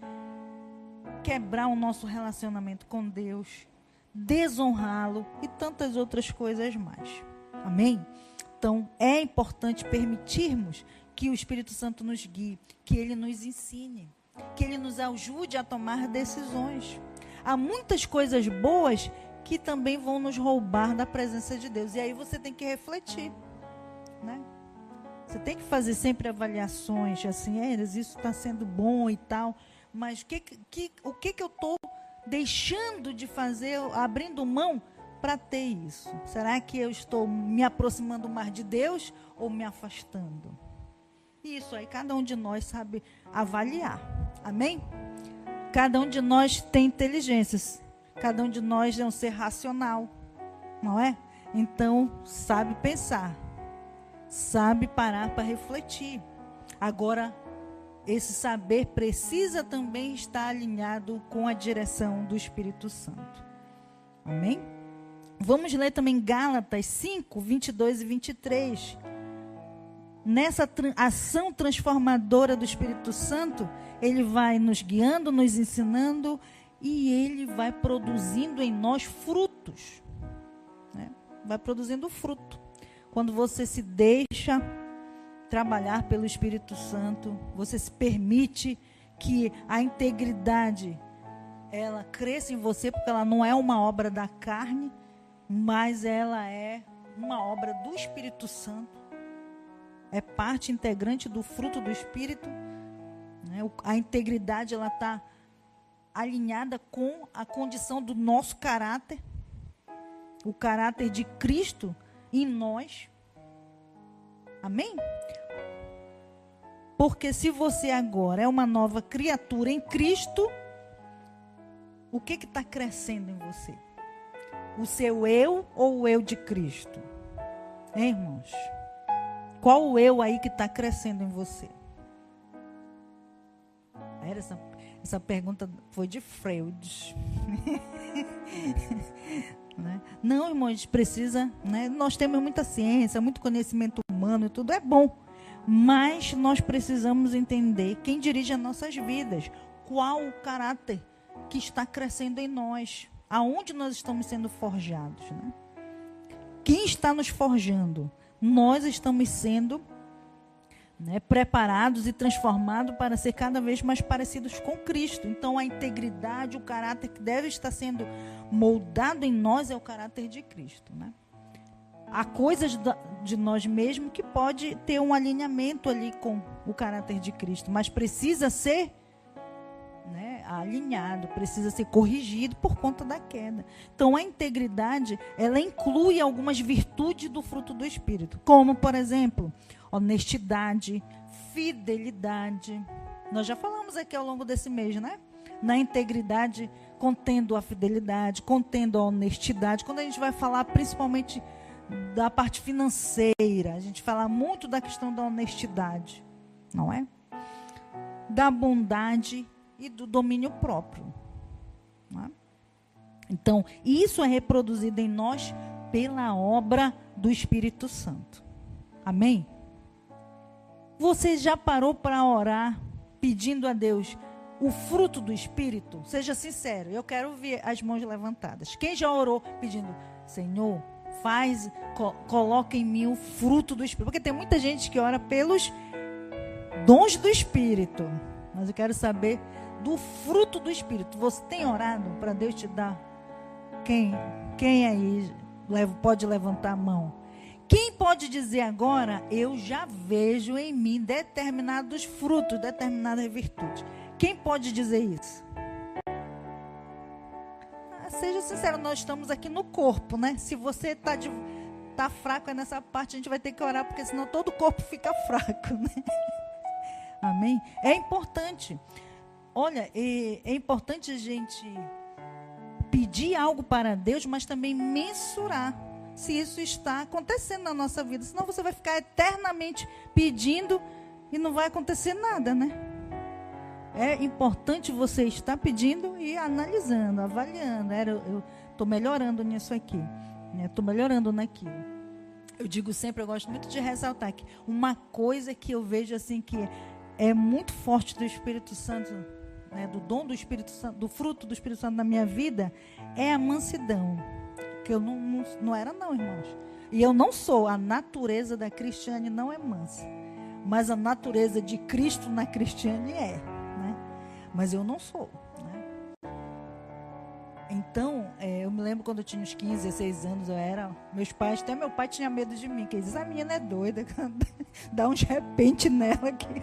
Quebrar o nosso relacionamento com Deus, desonrá-lo e tantas outras coisas mais. Amém? Então, é importante permitirmos que o Espírito Santo nos guie, que ele nos ensine, que ele nos ajude a tomar decisões. Há muitas coisas boas que também vão nos roubar da presença de Deus. E aí você tem que refletir, né? Você tem que fazer sempre avaliações, assim, isso está sendo bom e tal, mas o que eu estou deixando de fazer, abrindo mão para ter isso? Será que eu estou me aproximando mais de Deus ou me afastando? Isso aí, cada um de nós sabe avaliar. Amém? Cada um de nós tem inteligências. Cada um de nós é um ser racional, não é? Então, sabe pensar. Sabe parar para refletir. Agora, esse saber precisa também estar alinhado com a direção do Espírito Santo. Amém? Vamos ler também Gálatas 5, 22 e 23. Nessa ação transformadora do Espírito Santo, ele vai nos guiando, nos ensinando e ele vai produzindo em nós frutos. Né? Vai produzindo fruto. Quando você se deixa trabalhar pelo Espírito Santo, você se permite que a integridade ela cresça em você, porque ela não é uma obra da carne, mas ela é uma obra do Espírito Santo. É parte integrante do fruto do Espírito. Né? A integridade ela está alinhada com a condição do nosso caráter, o caráter de Cristo em nós. Amém? Porque se você agora é uma nova criatura em Cristo, o que está crescendo em você? O seu eu ou o eu de Cristo? Hein, irmãos? Qual o eu aí que está crescendo em você? Essa pergunta foi de Freud. Né? Não, irmão, a gente precisa, né? Nós temos muita ciência, muito conhecimento humano e tudo é bom, mas nós precisamos entender quem dirige as nossas vidas, qual o caráter que está crescendo em nós, aonde nós estamos sendo forjados, né? Quem está nos forjando? Nós estamos sendo, né, preparados e transformados para ser cada vez mais parecidos com Cristo. Então, a integridade, o caráter que deve estar sendo moldado em nós é o caráter de Cristo. Né? Há coisas de nós mesmos que pode ter um alinhamento ali com o caráter de Cristo, mas precisa ser, né, alinhado, precisa ser corrigido por conta da queda. Então, a integridade, ela inclui algumas virtudes do fruto do Espírito, como, por exemplo, honestidade, fidelidade. Nós já falamos aqui ao longo desse mês, né? Na integridade, contendo a fidelidade, contendo a honestidade. Quando a gente vai falar principalmente da parte financeira, a gente fala muito da questão da honestidade, não é? Da bondade e do domínio próprio. Não é? Então, isso é reproduzido em nós pela obra do Espírito Santo. Amém? Você já parou para orar pedindo a Deus o fruto do Espírito? Seja sincero, eu quero ver as mãos levantadas. Quem já orou pedindo, Senhor, coloca em mim o fruto do Espírito? Porque tem muita gente que ora pelos dons do Espírito, mas eu quero saber do fruto do Espírito. Você tem orado para Deus te dar? Quem aí pode levantar a mão? Quem pode dizer agora, eu já vejo em mim determinados frutos, determinadas virtudes? Quem pode dizer isso? Seja sincero, nós estamos aqui no corpo, né? Se você tá fraco nessa parte, a gente vai ter que orar, porque senão todo o corpo fica fraco, né? Amém? É importante. Olha, é importante a gente pedir algo para Deus, mas também mensurar. se isso está acontecendo na nossa vida. Senão você vai ficar eternamente pedindo e não vai acontecer nada, né? É importante você estar pedindo e analisando, avaliando. Eu estou melhorando nisso aqui, né? Estou melhorando naquilo. Eu digo sempre, eu gosto muito de ressaltar que uma coisa que eu vejo assim que é muito forte do Espírito Santo, né, do dom do Espírito Santo, do fruto do Espírito Santo na minha vida, é a mansidão. Que eu não era não, irmãos. E eu não sou. A natureza da Cristiane não é mansa. Mas a natureza de Cristo na Cristiane é, né? Mas eu não sou, né? Então, eu me lembro quando eu tinha uns 15, 16 anos, meus pais, até meu pai tinha medo de mim, que ele diz, a menina é doida, dá uns repente nela aqui.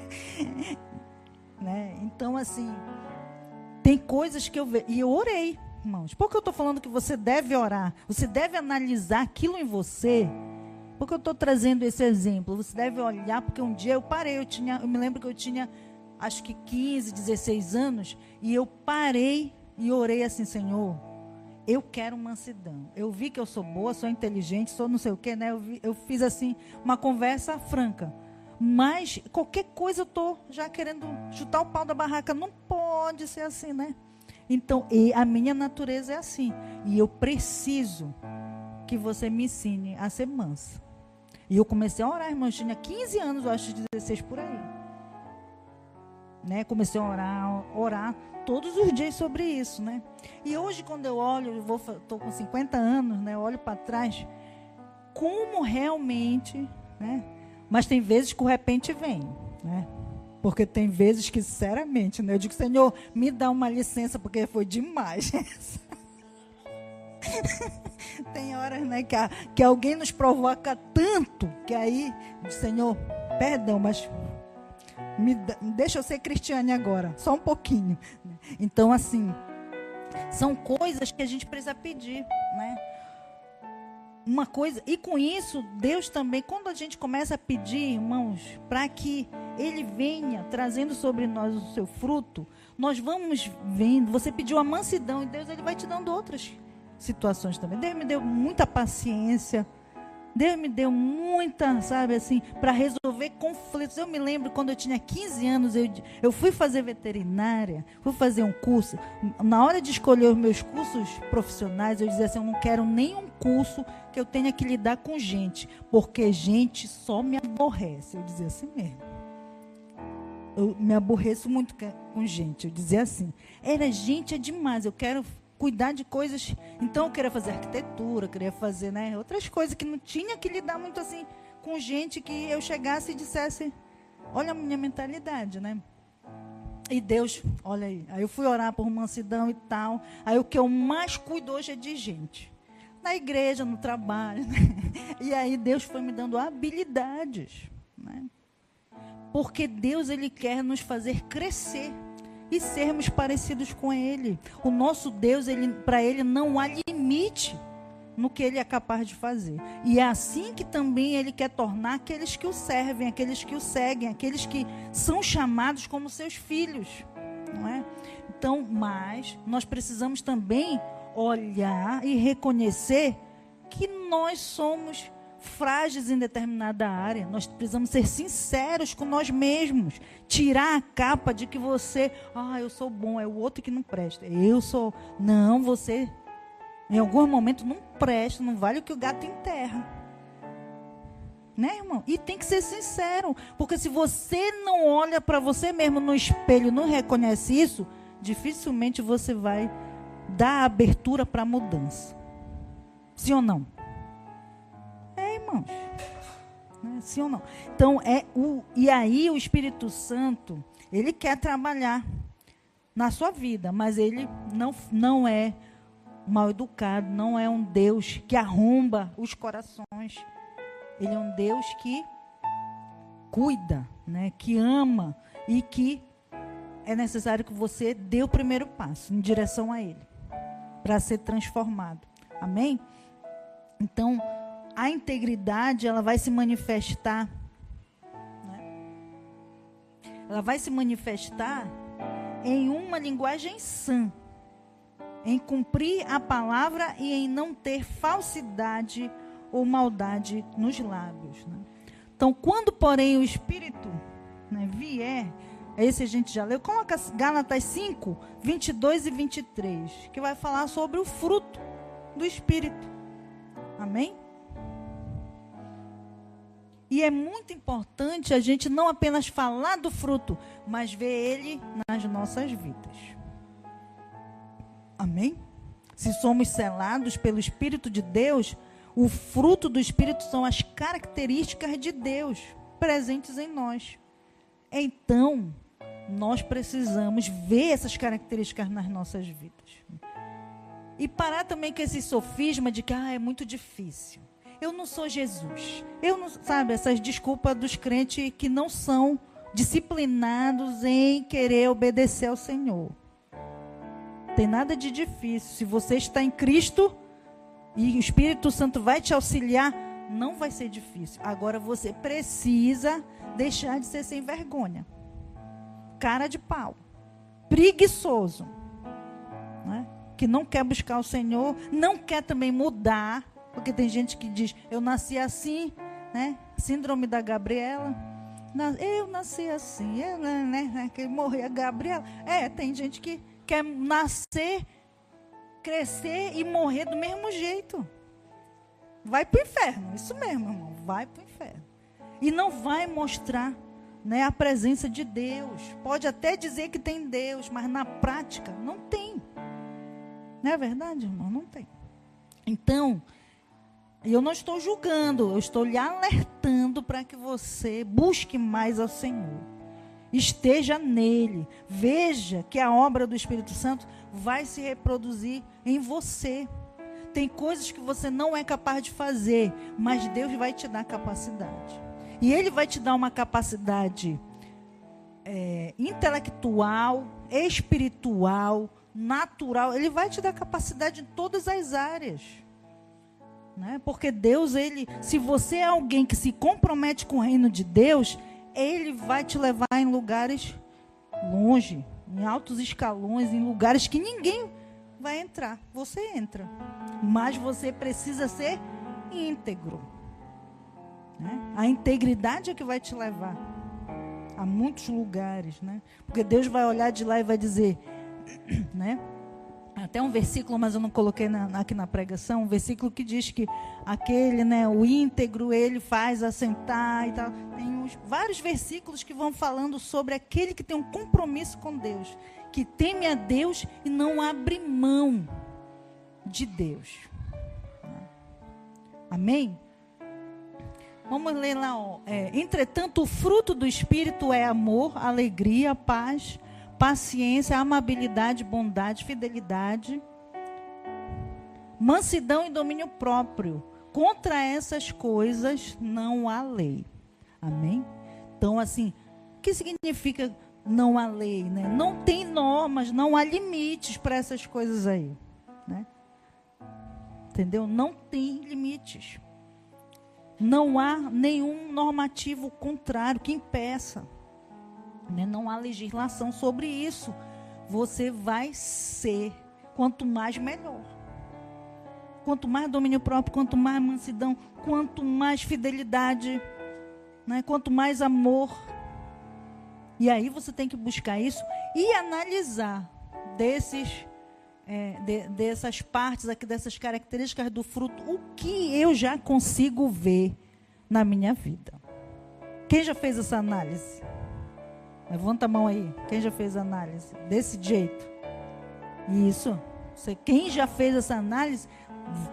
Né? Então, assim, tem coisas que eu vejo, e eu orei, irmãos. Por que eu estou falando que você deve orar? Você deve analisar aquilo em você. Por que eu estou trazendo esse exemplo? Você deve olhar, porque um dia eu parei, eu me lembro que eu tinha, acho que 15, 16 anos, e eu parei e orei assim, Senhor, eu quero mansidão. Eu vi que eu sou boa, sou inteligente, sou não sei o quê, né? Eu fiz assim, uma conversa franca. Mas qualquer coisa eu estou já querendo chutar o pau da barraca. Não pode ser assim, né? Então, a minha natureza é assim. E eu preciso que você me ensine a ser mansa. E eu comecei a orar, irmão. Eu tinha 15 anos, eu acho, 16 por aí. Né? Comecei a orar todos os dias sobre isso, né? E hoje, quando eu olho, estou com 50 anos, né? Eu olho para trás, como realmente, né? Mas tem vezes que o repente vem, né? Porque tem vezes que, sinceramente, né? Eu digo, Senhor, me dá uma licença, porque foi demais. Tem horas, né, que alguém nos provoca tanto, que aí, Senhor, perdão, mas deixa eu ser Cristiane agora, só um pouquinho. Então, assim, são coisas que a gente precisa pedir, né? Uma coisa, e com isso, Deus também, quando a gente começa a pedir, irmãos, para que Ele venha trazendo sobre nós o seu fruto, nós vamos vendo, você pediu a mansidão, e Deus Ele vai te dando outras situações também. Deus me deu muita paciência, Deus me deu muita, sabe assim, para resolver conflitos. Eu me lembro quando eu tinha 15 anos, eu fui fazer veterinária, fui fazer um curso. Na hora de escolher os meus cursos profissionais, eu dizia assim, eu não quero nenhum curso que eu tenha que lidar com gente, porque gente só me aborrece. Eu dizia assim mesmo. Eu me aborreço muito com gente, eu dizia assim. Gente é demais, eu quero cuidar de coisas. Então eu queria fazer arquitetura, queria fazer, né, outras coisas que não tinha que lidar muito assim com gente, que eu chegasse e dissesse, olha a minha mentalidade, né? E Deus, olha aí eu fui orar por mansidão e tal. Aí o que eu mais cuido hoje é de gente, na igreja, no trabalho, né? E aí Deus foi me dando habilidades, né? Porque Deus, Ele quer nos fazer crescer e sermos parecidos com Ele. O nosso Deus, para Ele não há limite no que Ele é capaz de fazer. E é assim que também Ele quer tornar aqueles que o servem, aqueles que o seguem, aqueles que são chamados como seus filhos, não é? Então, mas nós precisamos também olhar e reconhecer que nós somos frágeis em determinada área. Nós precisamos ser sinceros com nós mesmos, tirar a capa de que você, eu sou bom, é o outro que não presta, não, você em algum momento não presta, não vale o que o gato enterra, né, irmão? E tem que ser sincero, porque se você não olha para você mesmo no espelho, não reconhece isso, dificilmente você vai dar abertura para a mudança. Sim ou não? Irmãos, né? Sim ou não? Então, e aí o Espírito Santo, ele quer trabalhar na sua vida, mas ele não é mal educado, não é um Deus que arromba os corações. Ele é um Deus que cuida, né? Que ama, e que é necessário que você dê o primeiro passo em direção a Ele, para ser transformado. Amém? Então, a integridade, ela vai se manifestar, né? Ela vai se manifestar em uma linguagem sã, em cumprir a palavra e em não ter falsidade ou maldade nos lábios. Né? Então, quando, porém, o Espírito, né, vier, esse a gente já leu, coloca Gálatas 5, 22 e 23, que vai falar sobre o fruto do Espírito. Amém? E é muito importante a gente não apenas falar do fruto, mas ver ele nas nossas vidas. Amém? Se somos selados pelo Espírito de Deus, o fruto do Espírito são as características de Deus presentes em nós. Então, nós precisamos ver essas características nas nossas vidas. E parar também com esse sofisma de que é muito difícil. Eu não sou Jesus. Eu não, sabe, essas desculpas dos crentes que não são disciplinados em querer obedecer ao Senhor. Tem nada de difícil. Se você está em Cristo e o Espírito Santo vai te auxiliar, não vai ser difícil. Agora você precisa deixar de ser sem vergonha. Cara de pau. Preguiçoso. Né? Que não quer buscar o Senhor, não quer também mudar. Porque tem gente que diz, eu nasci assim, né? Síndrome da Gabriela. Eu nasci assim, que morreu a Gabriela. Tem gente que quer nascer, crescer e morrer do mesmo jeito. Vai para o inferno, isso mesmo, irmão, vai para o inferno. E não vai mostrar, né, a presença de Deus. Pode até dizer que tem Deus, mas na prática não tem. Não é verdade, irmão? Não tem. Então, eu não estou julgando, eu estou lhe alertando para que você busque mais ao Senhor. Esteja nele. Veja que a obra do Espírito Santo vai se reproduzir em você. Tem coisas que você não é capaz de fazer, mas Deus vai te dar capacidade. E Ele vai te dar uma capacidade intelectual, espiritual, natural. Ele vai te dar capacidade em todas as áreas. Né? Porque Deus, se você é alguém que se compromete com o reino de Deus, Ele vai te levar em lugares longe, em altos escalões, em lugares que ninguém vai entrar. Você entra, mas você precisa ser íntegro. Né? A integridade é que vai te levar a muitos lugares. Né? Porque Deus vai olhar de lá e vai dizer, né? Até um versículo, mas eu não coloquei aqui na pregação, um versículo que diz que aquele, né, o íntegro, ele faz assentar e tal. Tem vários versículos que vão falando sobre aquele que tem um compromisso com Deus, que teme a Deus e não abre mão de Deus. Amém? Vamos ler lá. Entretanto, o fruto do Espírito é amor, alegria, paz, paciência, amabilidade, bondade, fidelidade, mansidão e domínio próprio. Contra essas coisas não há lei. Amém? Então, assim, o que significa não há lei? Né? Não tem normas, não há limites para essas coisas aí. Né? Entendeu? Não tem limites. Não há nenhum normativo contrário que impeça. Não há legislação sobre isso. Você vai ser, quanto mais melhor. Quanto mais domínio próprio, quanto mais mansidão, quanto mais fidelidade, né? Quanto mais amor. E aí você tem que buscar isso e analisar dessas partes aqui, dessas características do fruto, o que eu já consigo ver na minha vida. Quem já fez essa análise? Levanta a mão aí. Quem já fez a análise? Desse jeito. Isso. Quem já fez essa análise,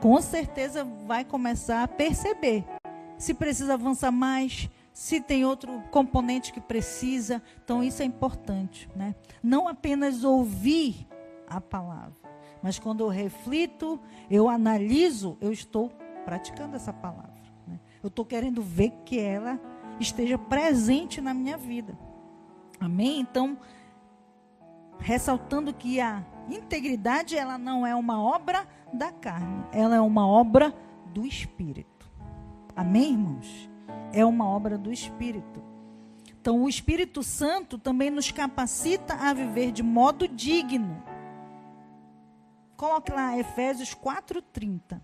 com certeza vai começar a perceber. Se precisa avançar mais, se tem outro componente que precisa. Então, isso é importante. Né? Não apenas ouvir a palavra, mas quando eu reflito, eu analiso, eu estou praticando essa palavra. Né? Eu estou querendo ver que ela esteja presente na minha vida. Amém? Então, ressaltando que a integridade, ela não é uma obra da carne, ela é uma obra do Espírito. Amém, irmãos? É uma obra do Espírito. Então, o Espírito Santo também nos capacita a viver de modo digno. Coloque lá Efésios 4:30.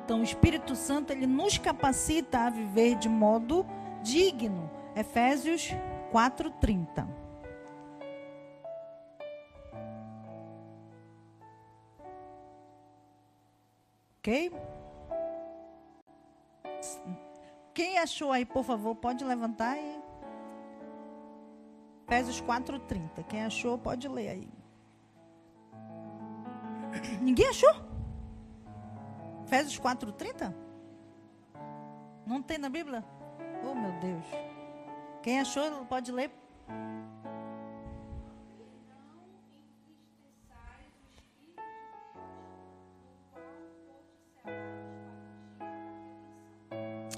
Então, o Espírito Santo, ele nos capacita a viver de modo digno. Efésios 4:30. Ok? Quem achou aí, por favor, pode levantar aí. Efésios 4:30. Quem achou, pode ler aí. Ninguém achou? Efésios 4:30? Não tem na Bíblia? Oh, meu Deus. Quem achou, pode ler.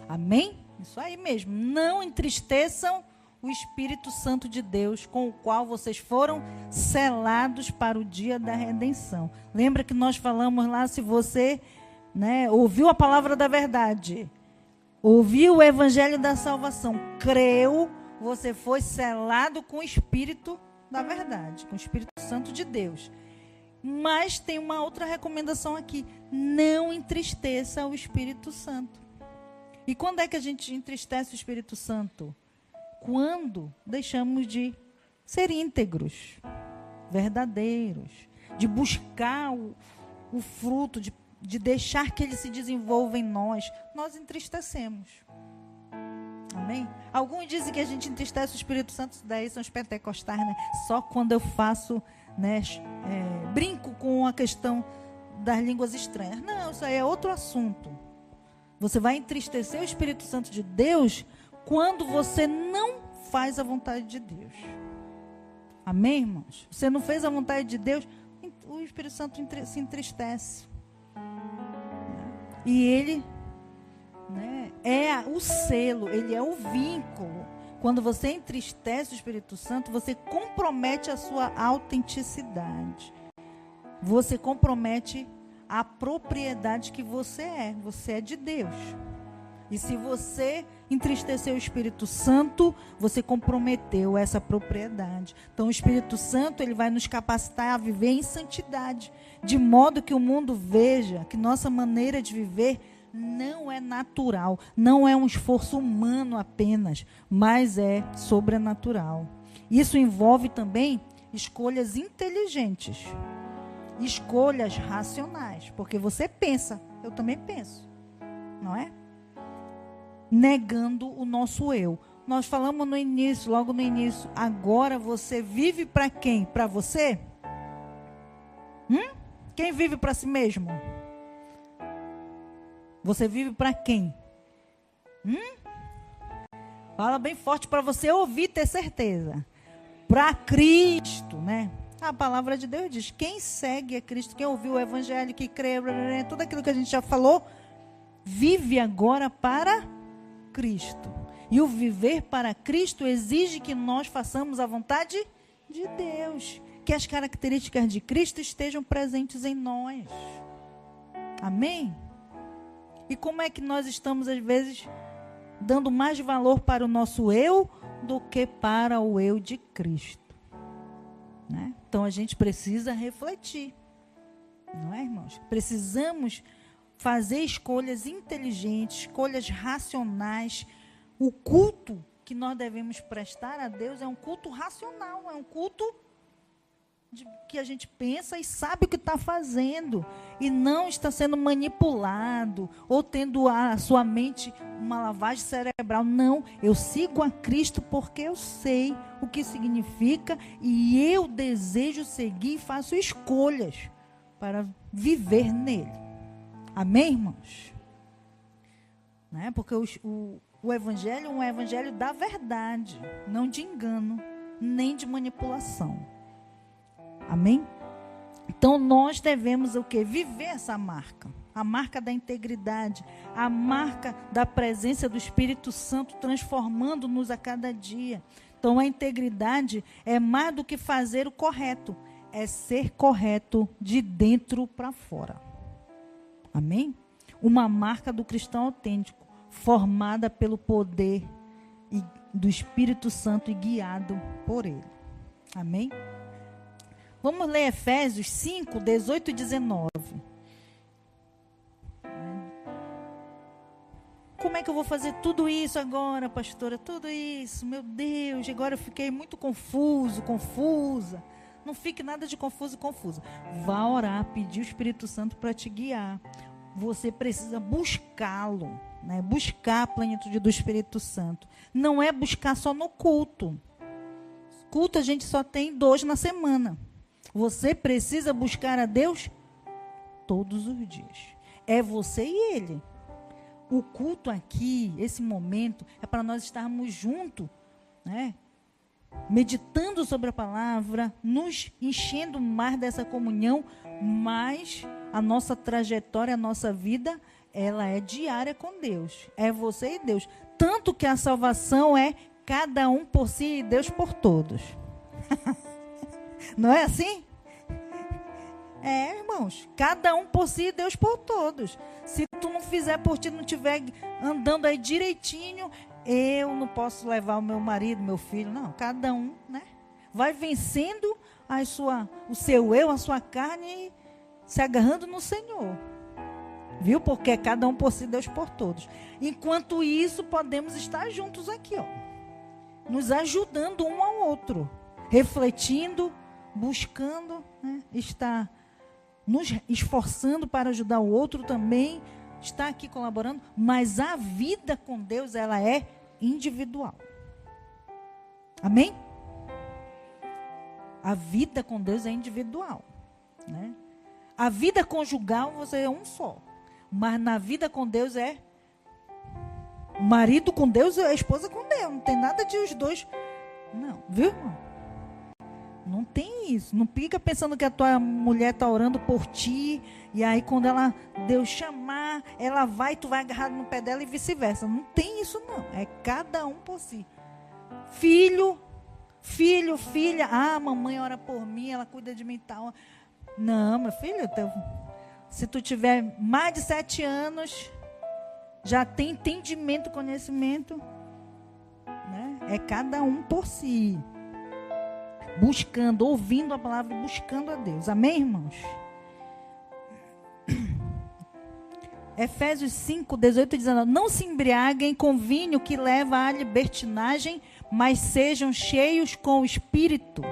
Amém? Isso aí mesmo. Não entristeçam o Espírito Santo de Deus, com o qual vocês foram selados para o dia da redenção. Lembra que nós falamos lá, se você, ouviu a palavra da verdade, ouviu o evangelho da salvação, creu, você foi selado com o Espírito da verdade, com o Espírito Santo de Deus. Mas tem uma outra recomendação aqui: não entristeça o Espírito Santo. E quando é que a gente entristece o Espírito Santo? Quando deixamos de ser íntegros, verdadeiros, de buscar o fruto, de deixar que ele se desenvolva em nós entristecemos. Amém? Alguns dizem que a gente entristece o Espírito Santo, isso daí são os pentecostais, né? Só quando eu faço, brinco com a questão das línguas estranhas. Não, isso aí é outro assunto. Você vai entristecer o Espírito Santo de Deus quando você não faz a vontade de Deus. Amém, irmãos? Você não fez a vontade de Deus, o Espírito Santo se entristece. E ele é o selo, ele é o vínculo. Quando você entristece o Espírito Santo, você compromete a sua autenticidade. Você compromete a propriedade que você é de Deus. E se você entristeceu o Espírito Santo, você comprometeu essa propriedade. Então o Espírito Santo, ele vai nos capacitar a viver em santidade, de modo que o mundo veja que nossa maneira de viver não é natural, não é um esforço humano apenas, mas é sobrenatural. Isso envolve também escolhas inteligentes, escolhas racionais, porque você pensa, eu também penso, não é? Negando o nosso eu. Nós falamos no início, logo no início, agora você vive para quem? Para você? Quem vive para si mesmo? Você vive para quem? Fala bem forte para você ouvir, ter certeza. Para Cristo, né? A palavra de Deus diz: quem segue a Cristo, quem ouviu o evangelho, que crê, tudo aquilo que a gente já falou, vive agora para Cristo. E o viver para Cristo exige que nós façamos a vontade de Deus, que as características de Cristo estejam presentes em nós. Amém? E como é que nós estamos, às vezes, dando mais valor para o nosso eu do que para o eu de Cristo? Né? Então, a gente precisa refletir. Não é, irmãos? Precisamos fazer escolhas inteligentes, escolhas racionais. O culto que nós devemos prestar a Deus é um culto racional, é um culto que a gente pensa e sabe o que está fazendo, e não está sendo manipulado, ou tendo a sua mente uma lavagem cerebral. Não, eu sigo a Cristo porque eu sei o que significa, e eu desejo seguir e faço escolhas para viver nele. Amém, irmãos? Né? Porque o evangelho é um evangelho da verdade, não de engano, nem de manipulação. Amém? Então nós devemos o quê? Viver essa marca. A marca da integridade, a marca da presença do Espírito Santo transformando-nos a cada dia. Então a integridade é mais do que fazer o correto, é ser correto de dentro para fora. Amém? Uma marca do cristão autêntico, formada pelo poder do Espírito Santo e guiado por ele. Amém? Vamos ler Efésios 5, 18 e 19. como é que eu vou fazer tudo isso agora, pastora? Tudo isso, meu Deus, agora eu fiquei muito confusa. Não fique nada de confusa. Vá orar, pedir o Espírito Santo para te guiar. Você precisa buscá-lo, né? Buscar a plenitude do Espírito Santo. Não é buscar só no culto. Culto a gente só tem 2 na semana. Você precisa buscar a Deus todos os dias. É você e Ele. O culto aqui, esse momento, é para nós estarmos juntos, né? Meditando sobre a palavra, nos enchendo mais dessa comunhão, mas a nossa trajetória, a nossa vida, ela é diária com Deus. É você e Deus. Tanto que a salvação é cada um por si e Deus por todos. Não é assim? É, irmãos, cada um por si e Deus por todos. Se tu não fizer por ti, não estiver andando aí direitinho, eu não posso levar o meu marido, meu filho. Não, cada um, né? Vai vencendo o seu eu, a sua carne, se agarrando no Senhor. Viu? Porque é cada um por si, Deus por todos. Enquanto isso, podemos estar juntos aqui, ó, nos ajudando um ao outro, refletindo, buscando, né? Estar nos esforçando para ajudar o outro também, está aqui colaborando, mas a vida com Deus, ela é individual. Amém? A vida com Deus é individual, né? A vida conjugal, você é um só, mas na vida com Deus é marido com Deus, é esposa com Deus, não tem nada de os dois, não, viu, irmão? Não tem isso. Não fica pensando que a tua mulher está orando por ti. E aí quando Deus chamar, ela vai e tu vai agarrado no pé dela e vice-versa. Não tem isso não. É cada um por si. Filho, filha. Ah, mamãe ora por mim, ela cuida de mim e tal. Não, meu filho, se tu tiver mais de 7 anos, já tem entendimento, conhecimento, né? É cada um por si. Buscando, ouvindo a palavra e buscando a Deus. Amém, irmãos? Efésios 5, 18 e 19. Não se embriaguem com vinho que leva à libertinagem, mas sejam cheios com o Espírito,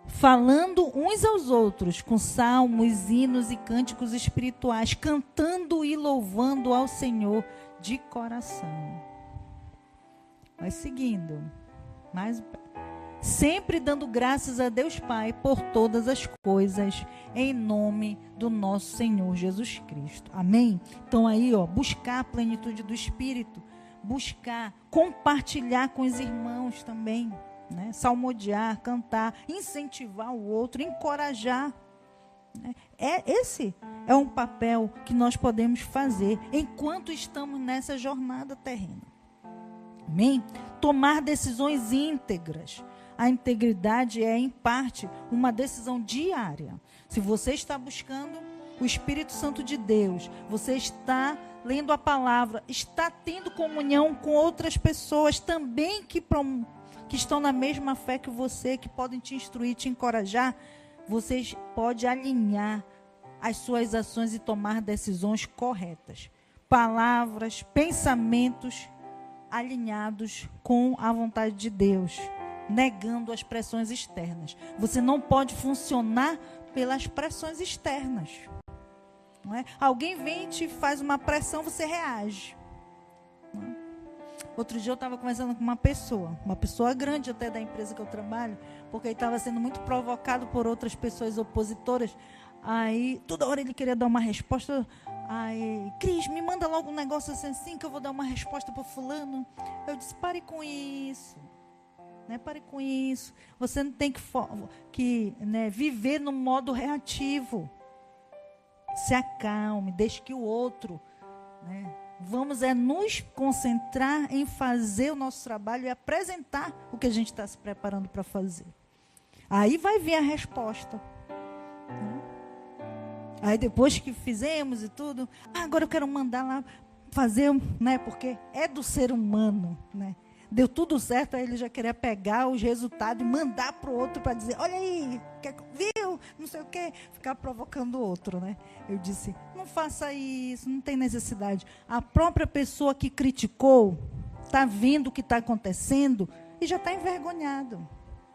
falando uns aos outros com salmos, hinos e cânticos espirituais, cantando e louvando ao Senhor de coração. Vai seguindo. Sempre dando graças a Deus Pai por todas as coisas, em nome do nosso Senhor Jesus Cristo. Amém? Então aí, ó, buscar a plenitude do Espírito, buscar compartilhar com os irmãos também, né? Salmodiar, cantar, incentivar o outro, encorajar. Né? Esse é um papel que nós podemos fazer enquanto estamos nessa jornada terrena. Amém? Tomar decisões íntegras. A integridade é, em parte, uma decisão diária. Se você está buscando o Espírito Santo de Deus, você está lendo a palavra, está tendo comunhão com outras pessoas também que estão na mesma fé que você, que podem te instruir, te encorajar, você pode alinhar as suas ações e tomar decisões corretas. Palavras, pensamentos alinhados com a vontade de Deus, negando as pressões externas. Você não pode funcionar pelas pressões externas. Não é? Alguém vem e te faz uma pressão, você reage. Não é? Outro dia eu estava conversando com uma pessoa grande até da empresa que eu trabalho, porque ele estava sendo muito provocado por outras pessoas opositoras. Aí, toda hora ele queria dar uma resposta. Aí, Cris, me manda logo um negócio assim que eu vou dar uma resposta para fulano. Eu disse, pare com isso. Né? Pare com isso. Você não tem que viver no modo reativo. Se acalme, deixe que o outro... Né? Vamos nos concentrar em fazer o nosso trabalho e apresentar o que a gente está se preparando para fazer. Aí vai vir a resposta. Né? Aí depois que fizemos e tudo, agora eu quero mandar lá fazer, né? Porque é do ser humano, né? Deu tudo certo, aí ele já queria pegar os resultados e mandar para o outro para dizer, olha aí, viu? tu, não sei o quê, ficar provocando o outro, né? Eu disse, não faça isso, não tem necessidade. A própria pessoa que criticou está vendo o que está acontecendo e já está envergonhado.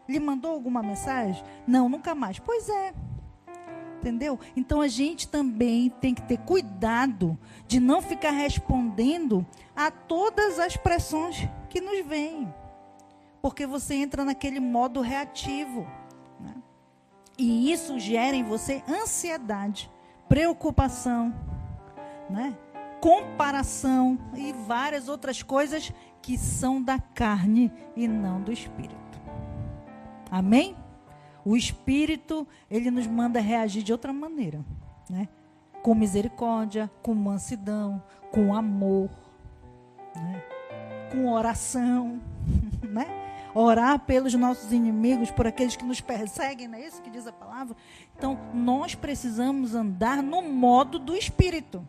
Lhe mandou alguma mensagem? Não, nunca mais. Pois é. Entendeu? Então a gente também tem que ter cuidado de não ficar respondendo a todas as pressões que nos vêm. Porque você entra naquele modo reativo, né? E isso gera em você ansiedade, preocupação, né? Comparação e várias outras coisas que são da carne e não do espírito. Amém? O Espírito, ele nos manda reagir de outra maneira, né? Com misericórdia, com mansidão, com amor, né? Com oração, né? Orar pelos nossos inimigos, por aqueles que nos perseguem, não é isso que diz a palavra? Então, nós precisamos andar no modo do Espírito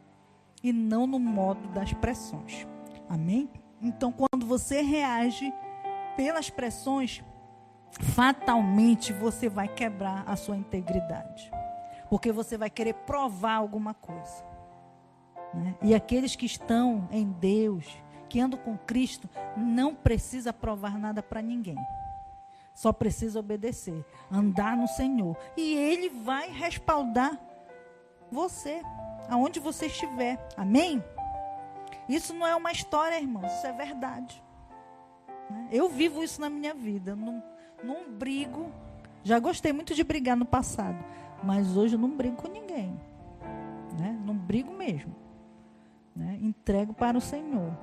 e não no modo das pressões. Amém? Então, quando você reage pelas pressões, fatalmente você vai quebrar a sua integridade, porque você vai querer provar alguma coisa, né? E aqueles que estão em Deus, que andam com Cristo, não precisa provar nada para ninguém, só precisa obedecer, andar no Senhor, e Ele vai respaldar você aonde você estiver. Amém? Isso não é uma história, irmãos, isso é verdade, né? Eu vivo isso na minha vida. Não brigo. Já gostei muito de brigar no passado, mas hoje eu não brigo com ninguém, né? Não brigo mesmo, né? Entrego para o Senhor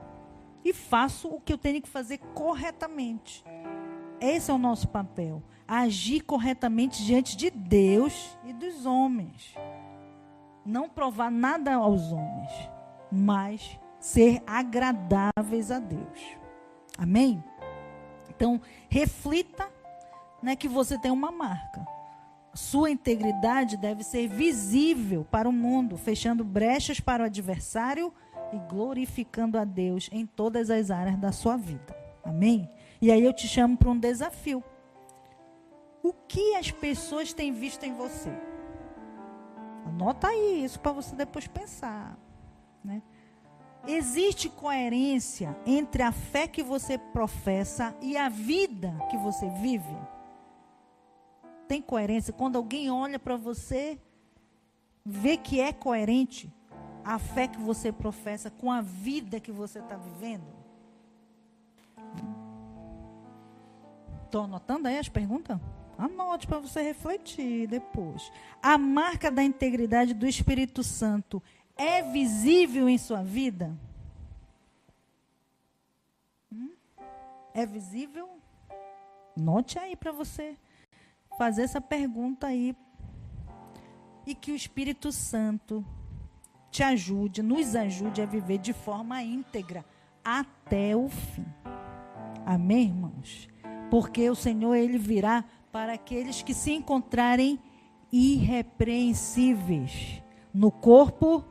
e faço o que eu tenho que fazer corretamente. Esse é o nosso papel, agir corretamente diante de Deus e dos homens. Não provar nada aos homens, mas ser agradáveis a Deus. Amém? Então, reflita, né, que você tem uma marca. Sua integridade deve ser visível para o mundo, fechando brechas para o adversário e glorificando a Deus em todas as áreas da sua vida. Amém? E aí eu te chamo para um desafio. O que as pessoas têm visto em você? Anota aí isso para você depois pensar, né? Existe coerência entre a fé que você professa e a vida que você vive? Tem coerência? Quando alguém olha para você, vê que é coerente a fé que você professa com a vida que você está vivendo? Estou anotando aí as perguntas? Anote para você refletir depois. A marca da integridade do Espírito Santo é visível em sua vida? É visível? Note aí para você fazer essa pergunta aí. E que o Espírito Santo te ajude, nos ajude a viver de forma íntegra até o fim. Amém, irmãos? Porque o Senhor, Ele virá para aqueles que se encontrarem irrepreensíveis no corpo,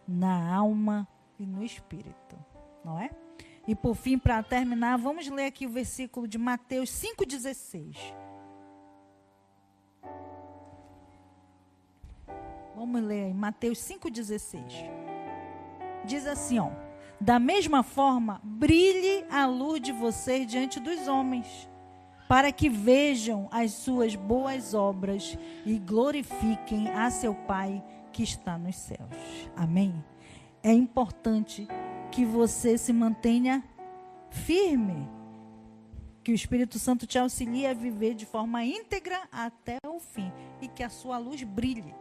na alma e no espírito, não é? E por fim, para terminar, vamos ler aqui o versículo de Mateus 5,16. Vamos ler aí, Mateus 5,16. Diz assim, ó: da mesma forma, brilhe a luz de vocês diante dos homens, para que vejam as suas boas obras e glorifiquem a seu Pai que está nos céus. Amém? É importante que você se mantenha firme, que o Espírito Santo te auxilie a viver de forma íntegra até o fim e que a sua luz brilhe,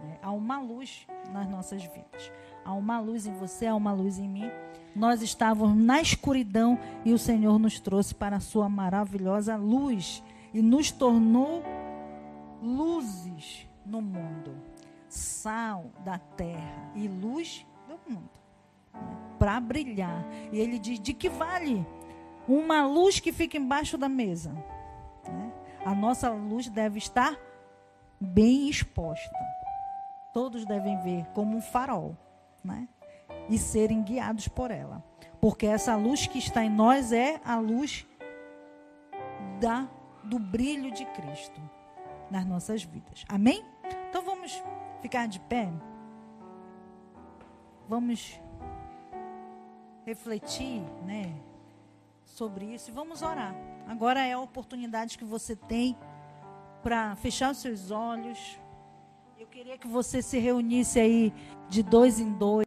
né? Há uma luz nas nossas vidas, há uma luz em você, há uma luz em mim. Nós estávamos na escuridão e o Senhor nos trouxe para a sua maravilhosa luz e nos tornou luzes no mundo, sal da terra e luz do mundo, né? Para brilhar. E ele diz: de que vale uma luz que fica embaixo da mesa, né? A nossa luz deve estar bem exposta. Todos devem ver como um farol, né? E serem guiados por ela. Porque essa luz que está em nós é a luz do brilho de Cristo. nas nossas vidas. Amém? Então vamos ficar de pé. Vamos refletir, né, sobre isso e vamos orar. Agora é a oportunidade que você tem para fechar os seus olhos. Eu queria que você se reunisse aí de 2 em 2,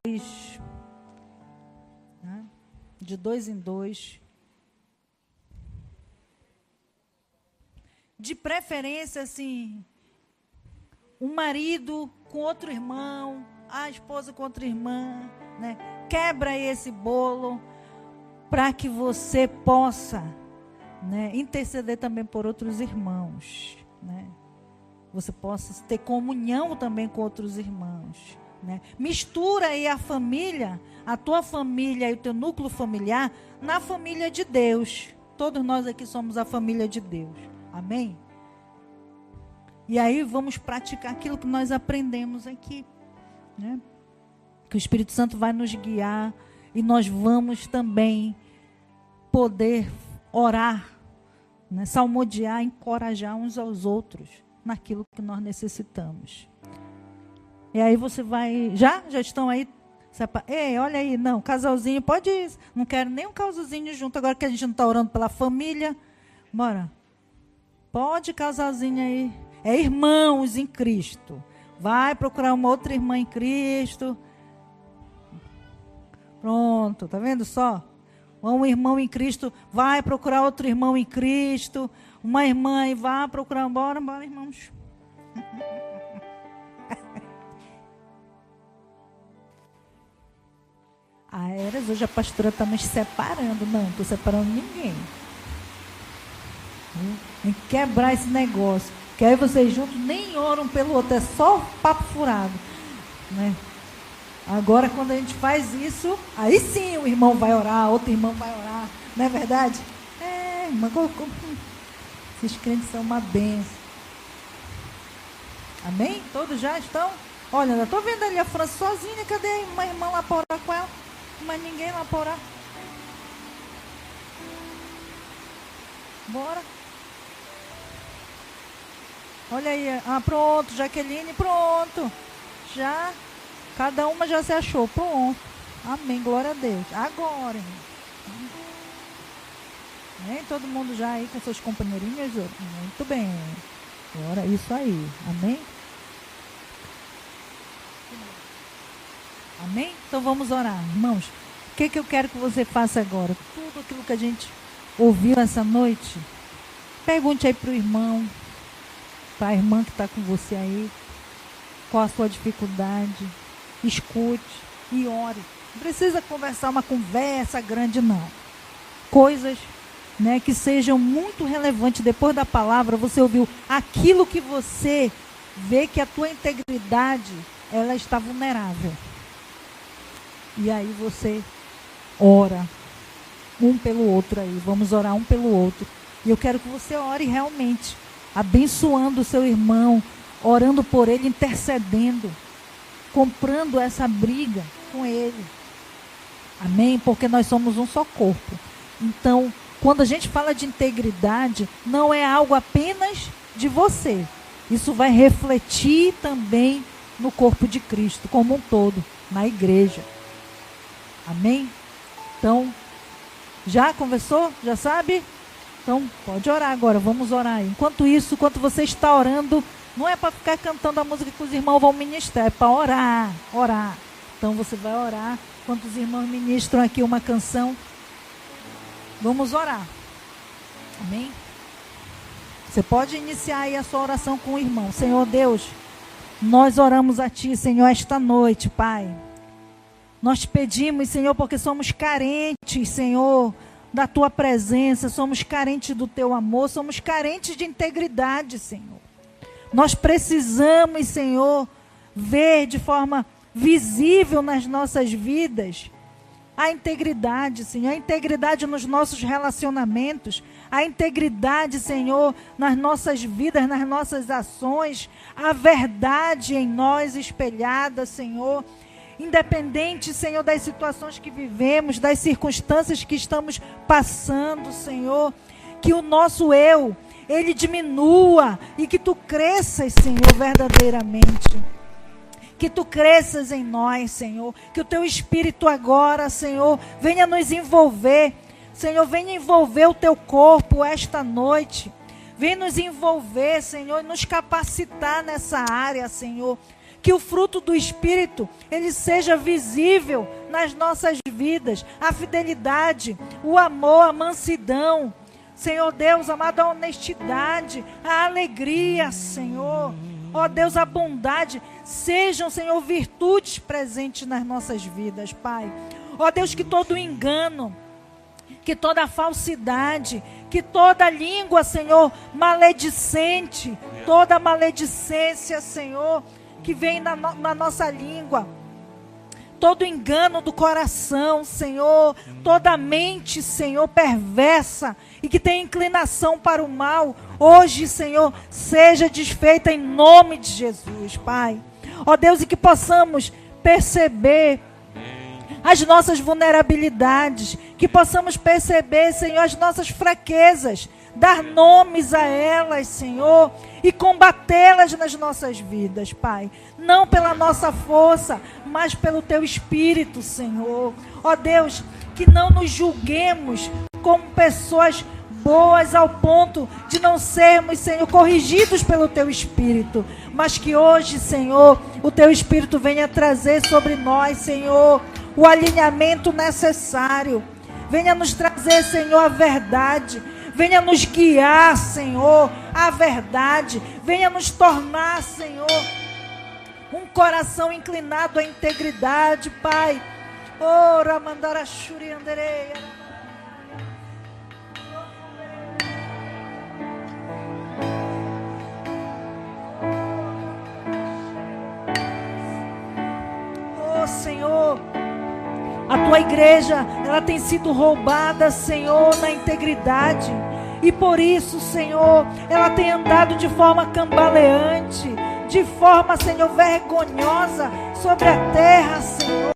né? De 2 em 2. De preferência, assim, um marido com outro irmão, a esposa com outra irmã, né? Quebra esse bolo para que você possa, né, interceder também por outros irmãos, né? Você possa ter comunhão também com outros irmãos, né? Mistura aí a família, a tua família e o teu núcleo familiar na família de Deus. Todos nós aqui somos a família de Deus. Amém? E aí vamos praticar aquilo que nós aprendemos aqui, né? Que o Espírito Santo vai nos guiar e nós vamos também poder orar, né? Salmodiar, encorajar uns aos outros naquilo que nós necessitamos. E aí você vai... Já estão aí? Ei, olha aí, não, casalzinho, pode ir. Não quero nem um casalzinho junto, agora que a gente não está orando pela família. Bora. Pode, casalzinho aí. É irmãos em Cristo. Vai procurar uma outra irmã em Cristo. Pronto, tá vendo só? Um irmão em Cristo vai procurar outro irmão em Cristo. Uma irmã e vai procurar. Bora, irmãos. Eras, hoje a pastora está nos separando. Não estou separando ninguém. Tem que quebrar esse negócio. Que aí vocês juntos nem oram pelo outro. É só papo furado, né? Agora, quando a gente faz isso, aí sim o irmão vai orar, outro irmão vai orar. Não é verdade? Irmã, esses crentes são uma bênção. Amém? Todos já estão? Olha, eu estou vendo ali a França sozinha. Cadê uma irmã lá para orar com ela? Mas ninguém lá para orar. Bora. Olha aí. Pronto, Jaqueline, pronto. Já... Cada uma já se achou. Pronto. Amém. Glória a Deus. Agora, irmão. Todo mundo já aí com seus companheirinhos? Muito bem. Agora, isso aí. Amém? Amém? Então vamos orar. Irmãos, o que eu quero que você faça agora? Tudo aquilo que a gente ouviu essa noite, pergunte aí para o irmão, para a irmã que está com você aí, qual a sua dificuldade. Escute e ore. Não precisa conversar uma conversa grande, não. Coisas, né, que sejam muito relevantes. Depois da palavra, você ouviu aquilo que você vê que a tua integridade, ela está vulnerável. E aí você ora um pelo outro aí. Vamos orar um pelo outro. E eu quero que você ore realmente, abençoando o seu irmão, orando por ele, intercedendo, comprando essa briga com ele. Amém? Porque nós somos um só corpo. Então, quando a gente fala de integridade, não é algo apenas de você. Isso vai refletir também no corpo de Cristo, como um todo, na igreja. Amém? Então, já conversou? Já sabe? Então, pode orar agora, vamos orar. Enquanto isso, enquanto você está orando, não é para ficar cantando a música que os irmãos vão ministrar, é para orar. Então você vai orar, enquanto os irmãos ministram aqui uma canção, vamos orar. Amém? Você pode iniciar aí a sua oração com o irmão. Senhor Deus, nós oramos a Ti, Senhor, esta noite, Pai. Nós te pedimos, Senhor, porque somos carentes, Senhor, da Tua presença, somos carentes do Teu amor, somos carentes de integridade, Senhor. Nós precisamos, Senhor, ver de forma visível nas nossas vidas a integridade, Senhor, a integridade nos nossos relacionamentos, a integridade, Senhor, nas nossas vidas, nas nossas ações, a verdade em nós espelhada, Senhor, independente, Senhor, das situações que vivemos, das circunstâncias que estamos passando, Senhor, que o nosso eu, ele diminua e que tu cresças, Senhor, verdadeiramente. Que tu cresças em nós, Senhor. Que o teu Espírito agora, Senhor, venha nos envolver. Senhor, venha envolver o teu corpo esta noite. Venha nos envolver, Senhor, e nos capacitar nessa área, Senhor. Que o fruto do Espírito, ele seja visível nas nossas vidas. A fidelidade, o amor, a mansidão. Senhor Deus amado, a honestidade, a alegria, Senhor. Ó Deus, a bondade, sejam, Senhor, virtudes presentes nas nossas vidas, Pai. Ó Deus, que todo engano, que toda falsidade, que toda língua, Senhor, maledicente, toda maledicência, Senhor, que vem na nossa língua, todo engano do coração, Senhor, toda mente, Senhor, perversa e que tem inclinação para o mal, hoje, Senhor, seja desfeita em nome de Jesus, Pai. Ó Deus, e que possamos perceber as nossas vulnerabilidades, que possamos perceber, Senhor, as nossas fraquezas, dar nomes a elas, Senhor, e combatê-las nas nossas vidas, Pai. Não pela nossa força, mas pelo Teu Espírito, Senhor. Ó Deus, que não nos julguemos como pessoas boas ao ponto de não sermos, Senhor, corrigidos pelo Teu Espírito, mas que hoje, Senhor, o Teu Espírito venha trazer sobre nós, Senhor, o alinhamento necessário. Venha nos trazer, Senhor, a verdade. Venha nos guiar, Senhor, a verdade. Venha nos tornar, Senhor, um coração inclinado à integridade, Pai. Oh, Ramandara Shuri Andereia. Oh, Senhor, a Tua igreja, ela tem sido roubada, Senhor, na integridade. E por isso, Senhor, ela tem andado de forma cambaleante, de forma, Senhor, vergonhosa sobre a terra, Senhor.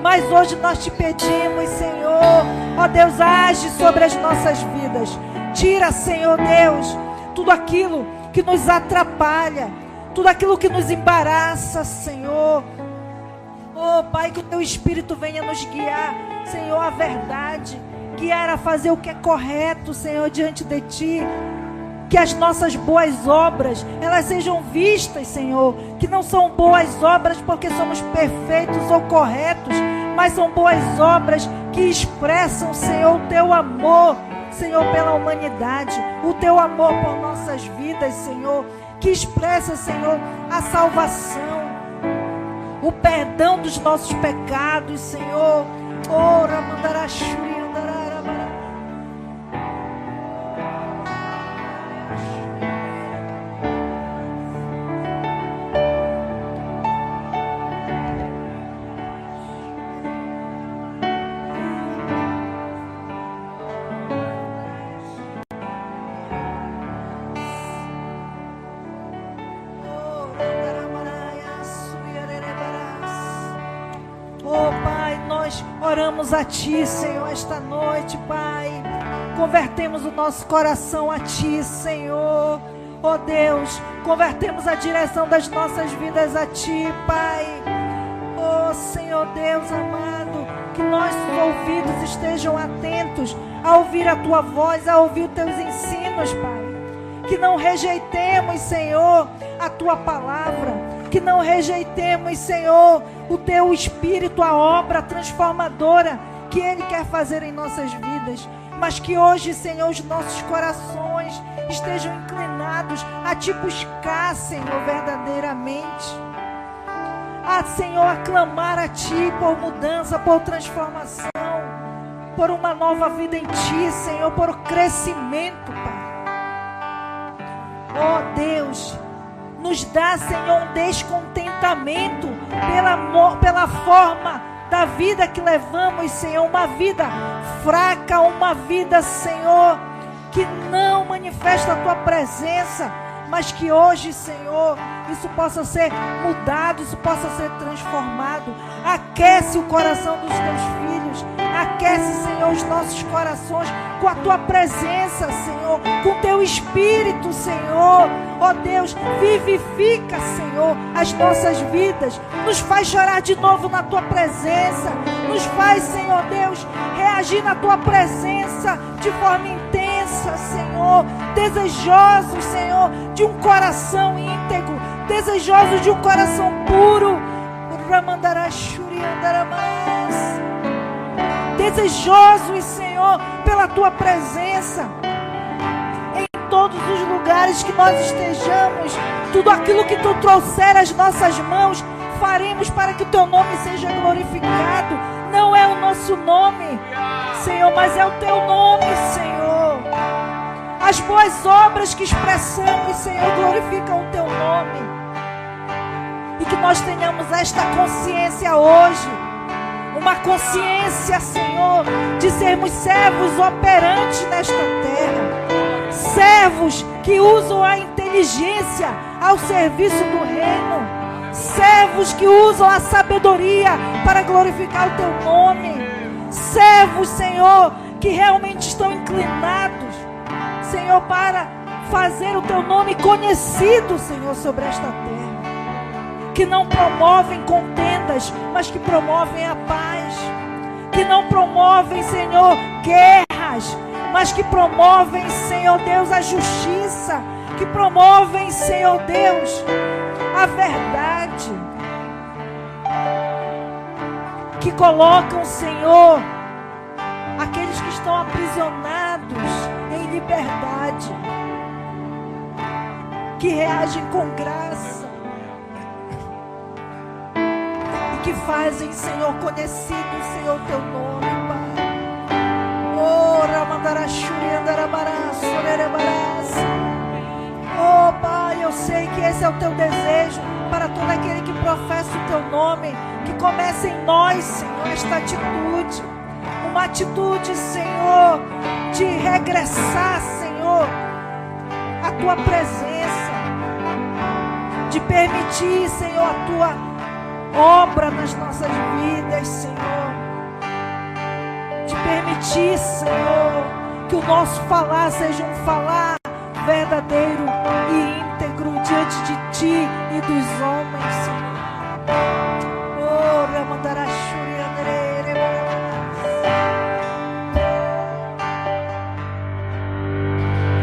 Mas hoje nós te pedimos, Senhor, ó Deus, age sobre as nossas vidas. Tira, Senhor Deus, tudo aquilo que nos atrapalha, tudo aquilo que nos embaraça, Senhor. Oh, Pai, que o Teu Espírito venha nos guiar, Senhor, a verdade. Guiar a fazer o que é correto, Senhor, diante de Ti. Que as nossas boas obras, elas sejam vistas, Senhor. Que não são boas obras porque somos perfeitos ou corretos, mas são boas obras que expressam, Senhor, o Teu amor, Senhor, pela humanidade. O Teu amor por nossas vidas, Senhor. Que expressa, Senhor, a salvação, o perdão dos nossos pecados, Senhor. Oh, Ramandarashuri Andararabara. Oramos a Ti, Senhor, esta noite, Pai. Convertemos o nosso coração a Ti, Senhor. Oh Deus, convertemos a direção das nossas vidas a Ti, Pai. Oh Senhor Deus amado, que nossos ouvidos estejam atentos a ouvir a Tua voz, a ouvir os Teus ensinos, Pai. Que não rejeitemos, Senhor, a Tua palavra. Que não rejeitemos, Senhor, o Teu Espírito, a obra transformadora que Ele quer fazer em nossas vidas. Mas que hoje, Senhor, os nossos corações estejam inclinados a Te buscar, Senhor, verdadeiramente. A, Senhor, a clamar a Ti por mudança, por transformação, por uma nova vida em Ti, Senhor, por crescimento, Pai. Oh Deus, nos dá, Senhor, um descontentamento pela forma da vida que levamos, Senhor. Uma vida fraca, uma vida, Senhor, que não manifesta a Tua presença. Mas que hoje, Senhor, isso possa ser mudado, isso possa ser transformado. Aquece o coração dos Teus filhos. Aquece, Senhor, Senhor, os nossos corações com a Tua presença, Senhor, com o Teu Espírito, Senhor. Ó Deus, vivifica, Senhor, as nossas vidas. Nos faz chorar de novo na Tua presença. Nos faz, Senhor Deus, reagir na Tua presença de forma intensa, Senhor. Desejosos, Senhor, de um coração íntegro. Desejosos de um coração puro. Desejosos, Senhor, pela Tua presença. Em todos os lugares que nós estejamos, tudo aquilo que Tu trouxer às nossas mãos, faremos para que o Teu nome seja glorificado. Não é o nosso nome, Senhor, mas é o Teu nome, Senhor. As boas obras que expressamos, Senhor, glorificam o Teu nome. E que nós tenhamos esta consciência hoje. Uma consciência, Senhor, de sermos servos operantes nesta terra. Servos que usam a inteligência ao serviço do reino. Servos que usam a sabedoria para glorificar o Teu nome. Servos, Senhor, que realmente estão inclinados, Senhor, para fazer o Teu nome conhecido, Senhor, sobre esta terra. Que não promovem contendas, mas que promovem a paz. Que não promovem, Senhor, guerras, mas que promovem, Senhor Deus, a justiça. Que promovem, Senhor Deus, a verdade. Que colocam, Senhor, aqueles que estão aprisionados em liberdade. Que reagem com graça. Que fazem, Senhor, conhecido, Senhor, Teu nome, Pai. Oh, Ramandarashuri, Andarabarás, Sorerebarás. Oh, Pai, eu sei que esse é o Teu desejo para todo aquele que professa o Teu nome. Que comece em nós, Senhor, esta atitude. Uma atitude, Senhor, de regressar, Senhor, a Tua presença. De permitir, Senhor, a Tua obra nas nossas vidas, Senhor. De permitir, Senhor, que o nosso falar seja um falar verdadeiro e íntegro diante de Ti e dos homens, Senhor. Oh, Ramandarashuri,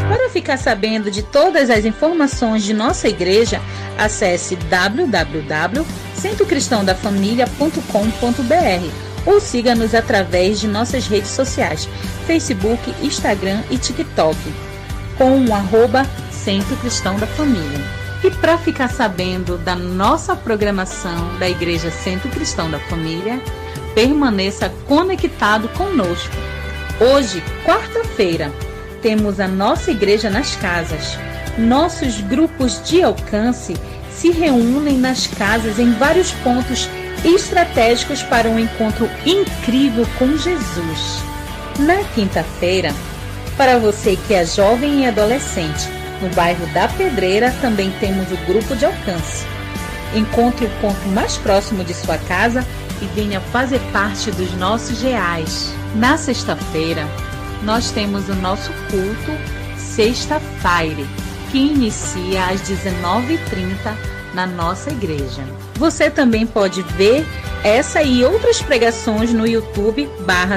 Para ficar sabendo de todas as informações de nossa igreja, acesse www.centrocristãodafamilia.com.br ou siga-nos através de nossas redes sociais, Facebook, Instagram e TikTok, com o @Centro Cristão da Família. E para ficar sabendo da nossa programação da Igreja Centro Cristão da Família, permaneça conectado conosco. Hoje, quarta-feira, temos a nossa igreja nas casas. Nossos grupos de alcance se reúnem nas casas em vários pontos estratégicos para um encontro incrível com Jesus. Na quinta-feira, para você que é jovem e adolescente, no bairro da Pedreira também temos o grupo de alcance. Encontre o ponto mais próximo de sua casa e venha fazer parte dos nossos reais. Na sexta-feira, nós temos o nosso culto Sexta-feira, que inicia às 19h30 na nossa igreja. Você também pode ver essa e outras pregações no YouTube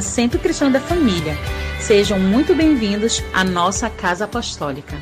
/Centro Cristão da Família. Sejam muito bem-vindos à nossa Casa Apostólica.